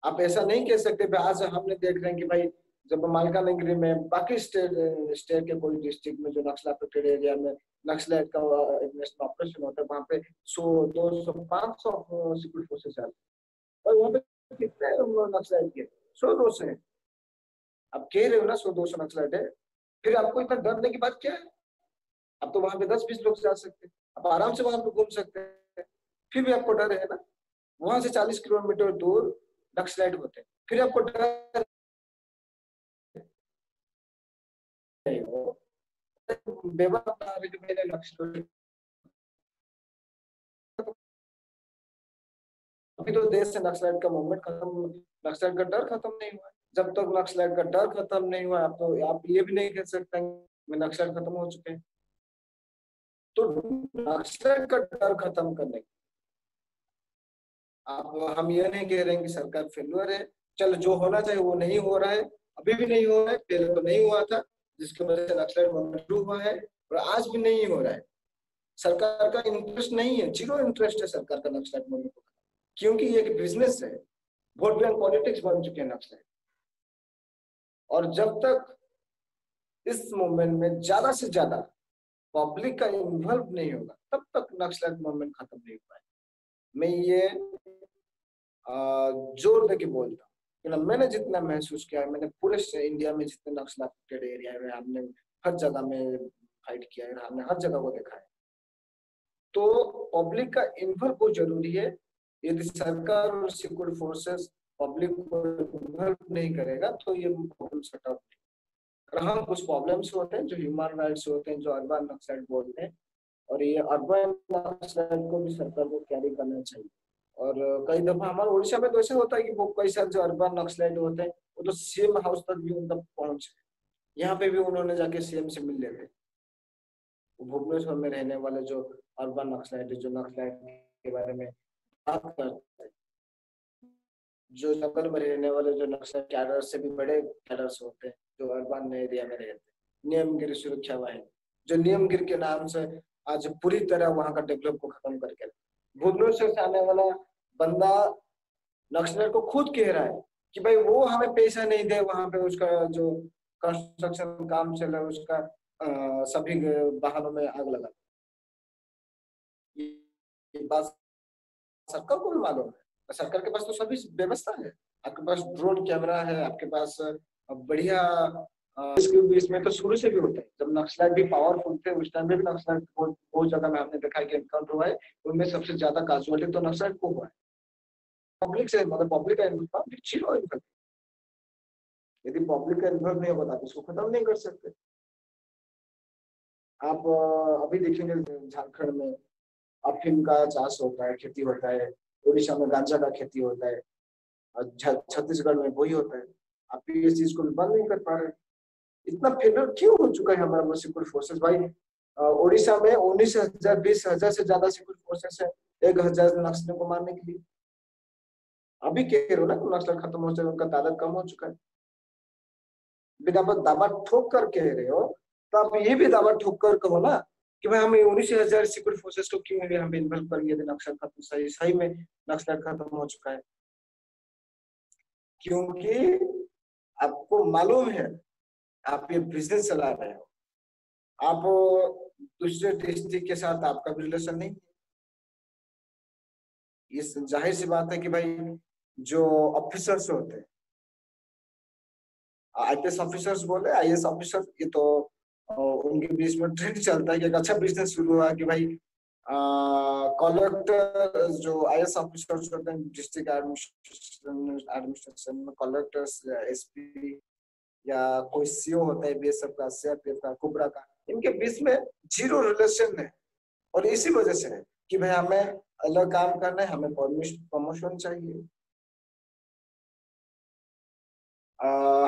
आप ऐसा नहीं कह सकते। आज हमने देख रहे हैं कि भाई जब मालकानगिरी में, बाकी स्टेट के कोई डिस्ट्रिक्ट में जो नक्सल अफेक्टेड एरिया में नक्सलाइट का इन्वेस्टमेंट ऑपरेशन होता है, वहाँ पे 100, 200, 500 सिक्योरिटी फोर्सेस आते हैं, और वहाँ पे कितने नक्सलाइट के 100-200 है। आप कह रहे हो ना 100-200 नक्सलाइट है, फिर आपको इतना डरने की बात क्या है? अब तो वहां पे 10-20 लोग जा सकते हैं, आप आराम से वहां पे घूम सकते हैं, फिर भी आपको डर है ना। वहां से 40 किलोमीटर दूर नक्सलाइट होते हैं, फिर आपको डर नहीं हो। मैंने नक्सलाइट, अभी तो देश से नक्सलाइट का मूवमेंट खत्म, नक्सलाइट का डर खत्म नहीं हुआ। जब तक नक्सलाइट का डर खत्म नहीं हुआ, तो आप ये भी नहीं कह सकते कि नक्सलाइट खत्म हो चुके हैं। तो नक्सलाइट का डर खत्म करने, आप हम ये नहीं कह रहे हैं कि सरकार फेल्यूर है, चल जो होना चाहिए वो नहीं हो रहा है, अभी भी नहीं हो रहा है, पहले तो नहीं हुआ था, जिसकी वजह से नक्सलाइट मूवमेंट शुरू हुआ है, और आज भी नहीं हो रहा है। सरकार का इंटरेस्ट नहीं है, जीरो इंटरेस्ट है सरकार का नक्सलाइट मूवमेंट को, क्योंकि ये एक बिजनेस है, वोट बैंक पॉलिटिक्स बन चुके हैं नक्सलाइट। और जब तक इस मूवमेंट में ज्यादा से ज्यादा पब्लिक का इन्वॉल्व नहीं होगा, तब तक नक्सलाइट मूवमेंट खत्म नहीं हो पाएगा। मैं ये जोर देके बोलता हूँ, मैंने जितना महसूस किया है, मैंने पूरे इंडिया में जितने नक्सलाइटेड एरिया है हमने हर जगह में फाइट किया है, हमने हर जगह को देखा है। तो पब्लिक का इन्वॉल्व बहुत जरूरी है। यदि सरकार और सिक्योरिटी फोर्सेस पब्लिक को इन्वॉल्व नहीं करेगा तो ये प्रॉब्लम सेट आउट नहीं। हाँ, कुछ प्रॉब्लम्स होते हैं जो ह्यूमन राइट्स होते हैं, जो अर्बन नक्सलाइट बोलते हैं, और ये अर्बन नक्सलाइट को भी सरकार को कैरी करना चाहिए। और कई दफा हमारे उड़ीसा में तो ऐसा होता है कि वो कई सारे जो अर्बन नक्सलाइट होते हैं वो तो सीएम हाउस तक भी उनका पहुंचे, यहाँ पे भी उन्होंने जाके सीएम से मिल लेते। भुवनेश्वर में रहने वाले जो अर्बन नक्सलाइट, जो नक्सलाइट के बारे में बात करते हैं, जो जंगल में रहने वाले जो नक्सल कैडर से भी बड़े कैडर्स होते हैं, जो अर्बन एरिया में रहते हैं, नियमगिरी सुरक्षा वाहिनी, जो नियमगिरी के नाम से आज पूरी तरह वहां का डेवलप को खत्म करके, भुवनेश्वर से आने वाला बंदा नक्सलर को खुद कह रहा है कि भाई वो हमें पैसा नहीं दे, वहां पे उसका जो कंस्ट्रक्शन काम चल रहा है उसका सभी वाहनों में आग लगा। ये बात सरकार को भी मालूम है, सरकार के पास तो सभी व्यवस्था है, आपके पास ड्रोन कैमरा है, आपके पास बढ़िया इसमें तो शुरू से भी होता है। जब नक्सलाइट भी पावरफुल थे उस टाइम में भी नक्सलाइट बहुत जगह में आपने देखा है कि एनकाउंटर हुआ है, उनमें सबसे ज्यादा कैजुअलिटी तो नक्सलाइट को हुआ है। पब्लिक से, मतलब पब्लिक का इन्वॉल्व जीरो इन्वॉल्व। यदि पब्लिक का इन्वॉल्व नहीं होगा तो आप इसको खत्म नहीं कर सकते। आप अभी देखेंगे झारखंड में अफीम का चाष होता है, खेती होता है, उड़ीसा में गांजा का खेती होता है, छत्तीसगढ़ में वही होता है। आप ये चीज को बंद नहीं कर पा रहे। इतना फेलियर क्यों हो चुका है हमारा सिक्योरिटी फोर्सेस भाई? उड़ीसा में 19,000 20,000 से ज्यादा सिक्योरिटी फोर्सेस है 1,000 नक्सलियों को मारने के लिए। अभी कह रहे हो ना नक्सल खत्म हो जाए, उनका तादाद कम हो चुका है। बिना दावा ठोक कर कह रहे हो तो आप ये भी दावा ठोक कर कहो ना कि भाई हमें 19,000 सिक्योरिटी फोर्सेस को क्यों हम इन्वॉल्व करेंगे यदि नक्सल खत्म सही सही में नक्सल खत्म हो चुका है। क्योंकि आपको मालूम है आप ये बिजनेस चला रहे हो, आप दूसरे डिस्ट्रिक्ट के साथ आपका भी रिलेशन नहीं। ये जाहिर सी बात है कि भाई जो ऑफिसर्स होते हैं, आईपीएस ऑफिसर्स बोले आईएएस ऑफिसर, ये तो उनके बीच में ट्रेंड चलता है कि एक अच्छा बिजनेस शुरू हुआ कि भाई कलेक्टर जो आईएएस ऑफिसर्स होते हैं डिस्ट्रिक्ट एडमिनिस्ट्रेशन में, कलेक्टर्स या एसपी या कोई सीओ होता है बीएसएफ का, सीआरपीएफ का, कुबरा का, इनके बीच में जीरो रिलेशन है। और इसी वजह से है कि भाई हमें अलग काम करना है, हमें प्रमोशन चाहिए,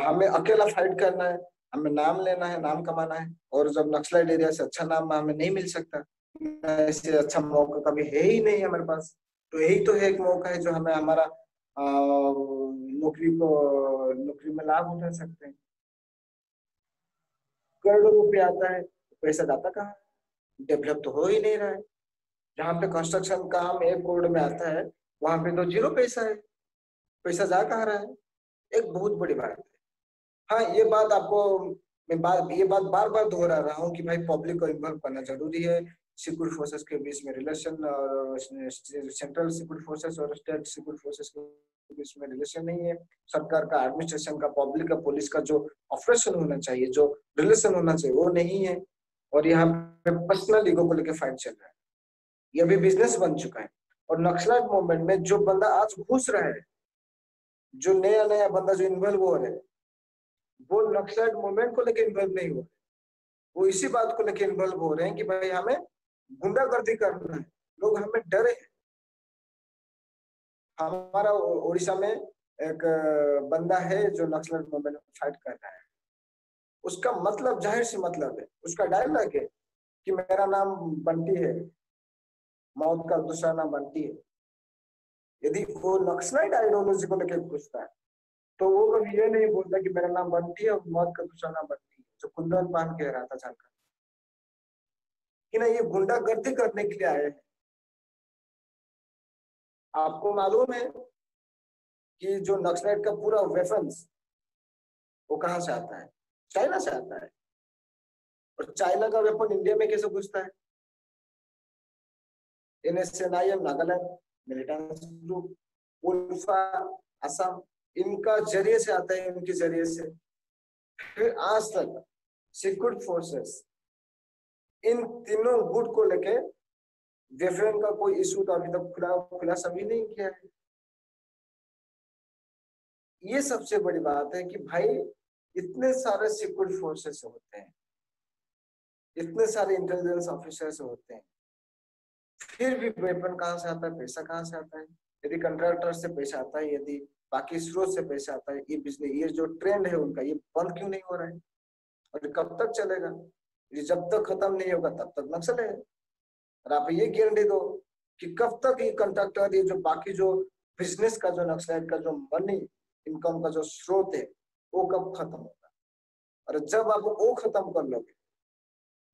हमें अकेला फाइट करना है, हमें नाम लेना है, नाम कमाना है। और जब नक्सलाइट एरिया से अच्छा नाम हमें नहीं मिल सकता, ऐसे अच्छा मौका कभी है ही नहीं हमारे पास, तो यही तो है एक मौका है जो हमें हमारा नौकरी में लाभ उठा सकते हैं। करोड़ों रुपये आता है, पैसा जाता कहाँ? डेवलप तो हो ही नहीं रहा है। जहाँ पे कंस्ट्रक्शन काम 1 करोड़ में आता है वहां पे तो जीरो पैसा है, पैसा जा कहाँ रहा है? एक बहुत बड़ी बात है। हाँ, ये बात बार बार दोहरा रहा हूँ कि भाई पब्लिक को इन्वॉल्व करना जरूरी है। सिक्योरिटी फोर्सेस के बीच में रिलेशन, और सेंट्रल सिक्योरिटी फोर्सेस और स्टेट सिक्योरिटी फोर्सेस के बीच में रिलेशन नहीं है। सरकार का, एडमिनिस्ट्रेशन का, पब्लिक का, पुलिस का जो ऑपरेशन होना चाहिए, जो रिलेशन होना चाहिए वो नहीं है। और यहाँ पे पर्सनल ईगो को लेकर फाइट चल रहा है, ये भी बिजनेस बन चुका है। और नक्सलाइट मूवमेंट में जो बंदा आज घुस रहा है, जो नया नया बंदा जो इन्वॉल्व हो रहा है, वो नक्सलाइट मूवमेंट को लेकर इन्वॉल्व नहीं हुआ, वो इसी बात को लेकर इन्वॉल्व हो रहे हैं कि भाई हमें गुंडागर्दी करना है, लोग हमें डरे। हमारा उड़ीसा में एक बंदा है जो नक्सल मूवमेंट में फाइट कर रहा है, उसका मतलब जाहिर सी मतलब है, उसका डायलॉग है कि मेरा नाम बंटी है, मौत का दूसरा नाम बंटी है। यदि वो नक्सलाइट आइडियोलॉजी को लेकर पूछता है तो वो कभी ये नहीं बोलता कि मेरा नाम बंटी है और मौत का दूसरा नाम बंटी है, जो कुंदन पान कह रहा था झारखंड कि ना, ये गुंडागर्दी करने के लिए आए हैं। आपको मालूम है कि जो नक्सलाइट का पूरा वेपन्स वो कहाँ से आता है? चाइना से आता है। और चाइना का वेपन इंडिया में कैसे घुसता है? NSNIM नागालैंड मिलिटेंस ग्रुप, उल्फा असम, इनका जरिए से आता है, इनके जरिए से। फिर आज तक सिक्योरिटी फोर्सेस इन तीनों गुट को लेके वेफरेन का कोई इशू तो अभी तक खुलासा भी नहीं किया है। ये सबसे बड़ी बात है कि भाई इतने सारे सिक्योरिटी फोर्सेस होते हैं, इतने सारे इंटेलिजेंस ऑफिसर्स होते हैं, फिर भी वेपन कहाँ से आता है, पैसा कहाँ से आता है? यदि कंट्रैक्टर से पैसा आता है, यदि बाकी स्रोत से पैसा आता है, ये बिजनेस, ये जो ट्रेंड है उनका, ये बंद क्यों नहीं हो रहा है? और कब तक चलेगा? ये जब तक खत्म नहीं होगा तब तक नक्सल है। और आप ये गारंटी दो कि कब तक ये कंट्रैक्टर, ये जो बाकी जो बिजनेस का, जो नक्सलाइट का जो मनी इनकम का जो स्रोत है, वो कब खत्म होगा? और जब आप वो खत्म कर लोगे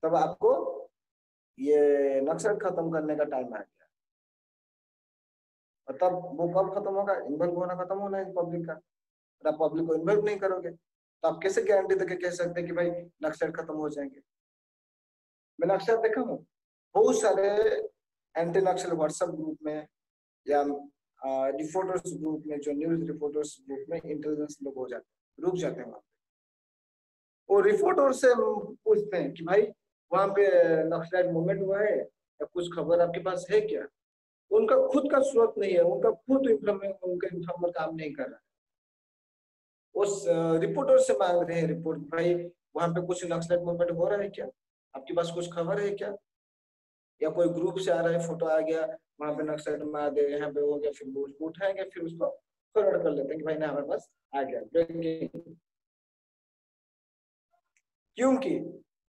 तब आपको ये नक्सल खत्म करने का टाइम आ गया। और तब वो कब खत्म होगा? इन्वॉल्व होना खत्म होना है पब्लिक का। और आप पब्लिक को इन्वॉल्व नहीं करोगे तो आप कैसे गारंटी देके कह सकते हैं कि भाई नक्सल खत्म हो जाएंगे? मैंने अक्सर देखा हूँ बहुत सारे एंटी नक्सल व्हाट्सएप ग्रुप में या रिपोर्टर्स ग्रुप में, जो न्यूज रिपोर्टर्स ग्रुप में इंटेलिजेंस लोग हो जाते, रुक जाते हैं वहां पे। वो रिपोर्टर से पूछते हैं कि भाई वहां पे नक्सलाइट मूवमेंट हुआ है या कुछ खबर आपके पास है क्या? उनका खुद का स्रोत नहीं है, उनका खुद उनका इन्फॉर्मर काम नहीं कर रहा है। उस रिपोर्टर से मांग रहे हैं रिपोर्ट, भाई वहां पे कुछ नक्सलाइट मूवमेंट हो रहा है क्या? आपके पास कुछ खबर है क्या? या कोई ग्रुप से आ रहा है, फोटो आ गया वहां पे नक्सलाइट मार दे, यहाँ पे हो गया, फिर वो उसको उठाएंगे, फिर उसको फॉरवर्ड कर लेते हैं कि भाई ना हमारे पास आ गया ब्रेकिंग। क्योंकि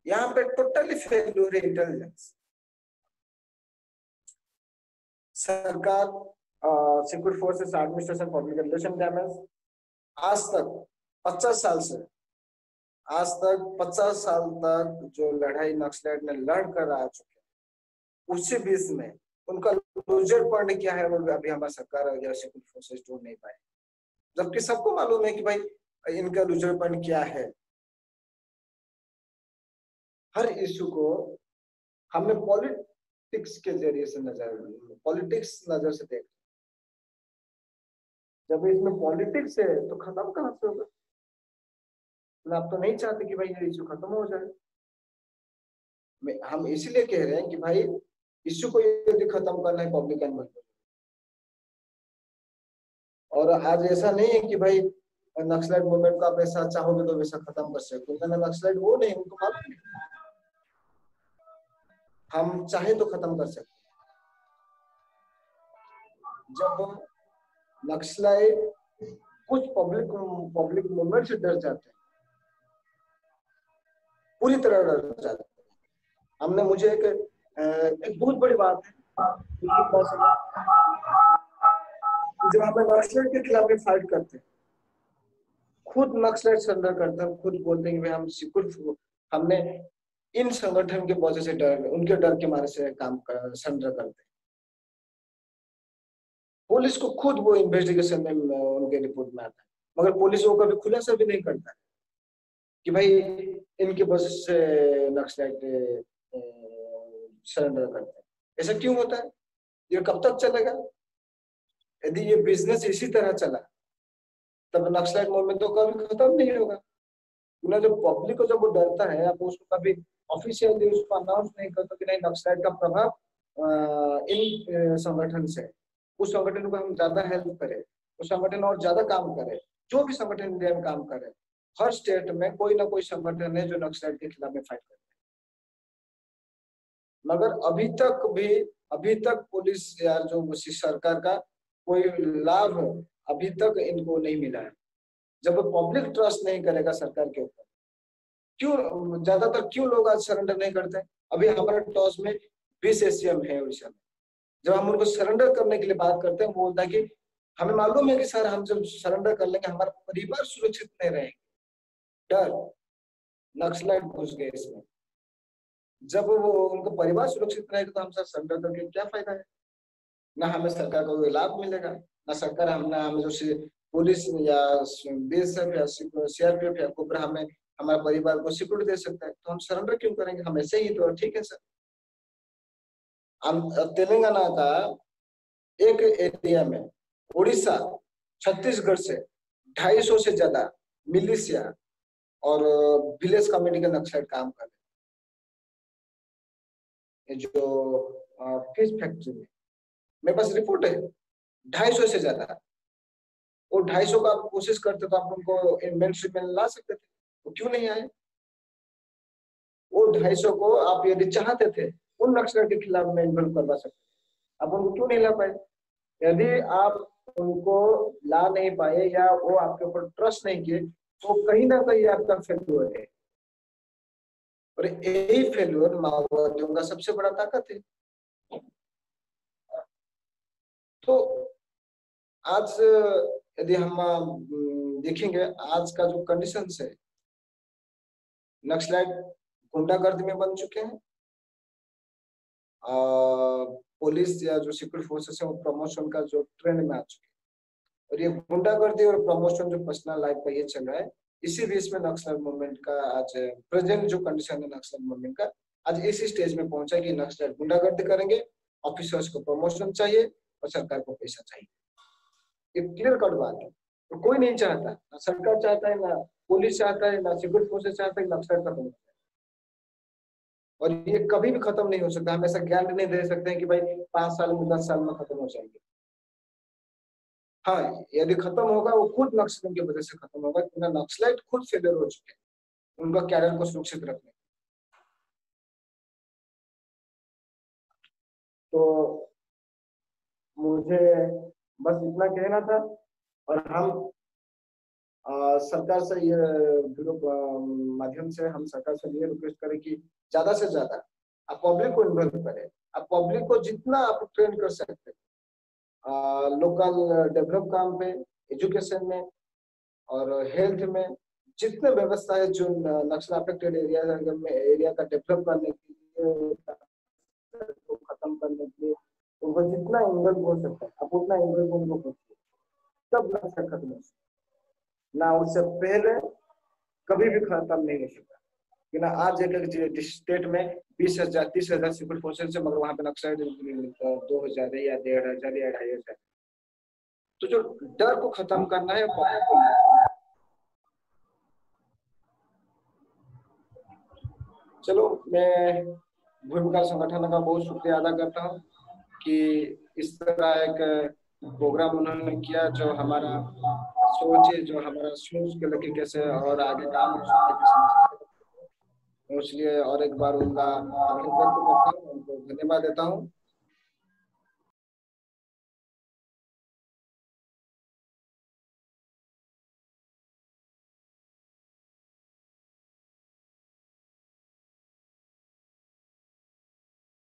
यहाँ पे टोटली फेल्यूर है इंटेलिजेंस। सरकार, security forces, administration, public relation damage, आज तक 50 साल से, आज तक 50 साल तक जो लड़ाई नक्सलाइट ने लड़ कर आ चुके हैं, उसी बीच में उनका लूजर पॉइंट क्या है वो अभी हमारी सरकार या सिक्योरिटी फोर्सेस ढूंढ नहीं पाए। जबकि सबको मालूम है कि भाई इनका लूजर पॉइंट क्या है। हर इश्यू को हमें पॉलिटिक्स के जरिए से नजर, पॉलिटिक्स नजर से देख, जब इसमें पॉलिटिक्स है तो खत्म कहां से होगा? आप तो नहीं चाहते कि भाई ये इश्यू खत्म हो जाए। हम इसीलिए कह रहे हैं कि भाई इश्यू को यदि खत्म करना है पब्लिक एनवर्जमेंट, और आज ऐसा नहीं है कि भाई नक्सलाइट मूवमेंट को आप ऐसा चाहोगे तो वैसा खत्म कर सकते हो। नक्सलाइट वो नहीं, उनको मालूम नहीं, हम चाहे तो खत्म कर सकते। जब नक्सलाइट कुछ पब्लिक मूवमेंट से डर जाते हैं, पूरी तरह डर जाते हैं। हमने, मुझे एक बहुत बड़ी बात है, जब हम नक्सलाइट के खिलाफ फाइट करते हैं, खुद नक्सलाइट सरेंडर करते हैं, खुद बोलते हैं कि हम सिक्योरिटी, हमने इन संगठन के वजह से डर, उनके डर के मारे से काम सरेंडर करते हैं। पुलिस को खुद वो इन्वेस्टिगेशन में उनके रिपोर्ट में आता है, मगर पुलिस वो कभी खुलासा भी नहीं करता है कि भाई इनके वजह से नक्सलाइट सरेंडर करते हैं। ऐसा क्यों होता है? ये कब तक चलेगा? यदि ये बिजनेस इसी तरह चला तब नक्सलाइट मूवमेंट तो कभी खत्म नहीं होगा। ना, जब पब्लिक को जब वो डरता है, आप उसको कभी ऑफिशियली उसको अनाउंस नहीं करते कि नहीं नक्सलाइट का प्रभाव इन संगठन से, उस संगठन को हम ज्यादा हेल्प करें, उस संगठन और ज्यादा काम करे, जो भी संगठन इंडिया में काम करे, हर स्टेट में कोई ना कोई संगठन है जो नक्सलाइट के खिलाफ में फाइट करते हैं। मगर अभी तक पुलिस या जो सरकार का कोई लाभ अभी तक इनको नहीं मिला है। जब पब्लिक ट्रस्ट नहीं करेगा सरकार के ऊपर, क्यों ज्यादातर क्यों लोग आज सरेंडर नहीं करते? अभी हमारे टॉस में 20 एसीएम है उड़ीसा में। जब हम उनको सरेंडर करने के लिए बात करते हैं, वो बोलता है कि हमें मालूम है कि सर हम जब सरेंडर कर लेंगे हमारा परिवार सुरक्षित नहीं रहेंगे, डर, नक्सलाइट घुस गए इसमें। जब वो उनका परिवार सुरक्षित रहेगा तो हम सर सरेंडर करके क्या फायदा है? ना हमें सरकार का कोई लाभ मिलेगा, ना सरकार ना हमें जो पुलिस या बीएसएफ या सीआरपीएफ या कोबरा हमें हमारे परिवार को सिक्योरिटी दे सकता है। तो हम सरेंडर क्यों करेंगे? हम ऐसे ही तो ठीक है सर। तेलंगाना का एक एरिया में उड़ीसा छत्तीसगढ़ से 250 से ज्यादा मिलिशिया और विलेज कमेटी के नक्सलाइट काम कर रहे हैं। जो फिश फैक्ट्री में मेरे पास रिपोर्ट है, 250 से ज्यादा। और 250 का आप कोशिश करते तो आप उनको मेन स्ट्रीम में ला सकते थे, तो क्यों नहीं आए? वो 250 को आप यदि चाहते थे उन नक्सलियों के खिलाफ में इन्वॉल्व करवा सकते, आप उनको क्यों नहीं ला पाए? यदि आप उनको ला नहीं पाए या वो आपके ऊपर ट्रस्ट नहीं किए, तो कहीं ना कहीं आपका फेल्यूर है। और यही फेल्यूर माओवादियों का सबसे बड़ा ताकत है। तो आज यदि हम देखेंगे आज का जो कंडीशन है, नक्सलाइट गुंडागर्दी में बन चुके हैं। पुलिस या जो सिक्योरिटी फोर्सेस है वो प्रमोशन का जो ट्रेंड में आ चुके हैं। और ये गुंडागर्दी और प्रमोशन जो पर्सनल लाइफ का ये चल रहा है, इसी बीच में नक्सल मूवमेंट का आज प्रेजेंट जो कंडीशन है नक्सल मूवमेंट का, आज इसी स्टेज में पहुंचा कि नक्सल गुंडागर्दी करेंगे, ऑफिसर्स को प्रमोशन चाहिए और सरकार को पैसा चाहिए। ये क्लियर कट बात है। तो कोई नहीं चाहता, ना सरकार चाहता है, ना पुलिस चाहता है, ना सिक्योरिटी फोर्सेस चाहता है नक्सल खत्म हो। और ये कभी भी खत्म नहीं हो सकता। हम ऐसा गारंटी नहीं दे सकते हैं कि भाई 5 साल में 10 साल में खत्म हो जाएंगे। हाँ, यदि खत्म होगा वो खुद नक्सलियों की वजह से खत्म होगा, क्योंकि नक्सलाइट खुद फेलियर हो चुके हैं उनका कैरियर को सुरक्षित रखने। तो मुझे बस इतना कहना था। और हम सरकार से ये वीडियो माध्यम से हम सरकार से ये रिक्वेस्ट करें कि ज्यादा से ज्यादा आप पब्लिक को इन्वॉल्व करें। आप पब्लिक को जितना आप ट्रेन कर सकते हैं लोकल डेवलप काम पे, एजुकेशन में और हेल्थ में, जितने व्यवस्था है जो नक्सल अफेक्टेड एरिया का डेवलप करने के लिए, खत्म करने के लिए उनको जितना इन्वॉल्व हो सकता है आप उतना इन्वॉल्व उनको कीजिए, तब नक्सल खत्म हो सकता है। ना उससे पहले कभी भी खत्म नहीं हो सकता। कि ना आज एक स्टेट में 20,000 30,000 सिक्योरिटी फोर्सेस है, मगर वहां पे नक्सल 2,000 या 1,500 या 2,500। तो जो डर को खत्म करना है चलो, मैं भूमिका संगठन का बहुत शुक्रिया अदा करता हूँ कि इस तरह एक प्रोग्राम उन्होंने किया जो हमारा सोच है, जो हमारा सोच के लगे कैसे और आगे काम हो सकता है। इसलिए और एक बार उनका आभार व्यक्त करता हूँ, उनको धन्यवाद देता हूँ।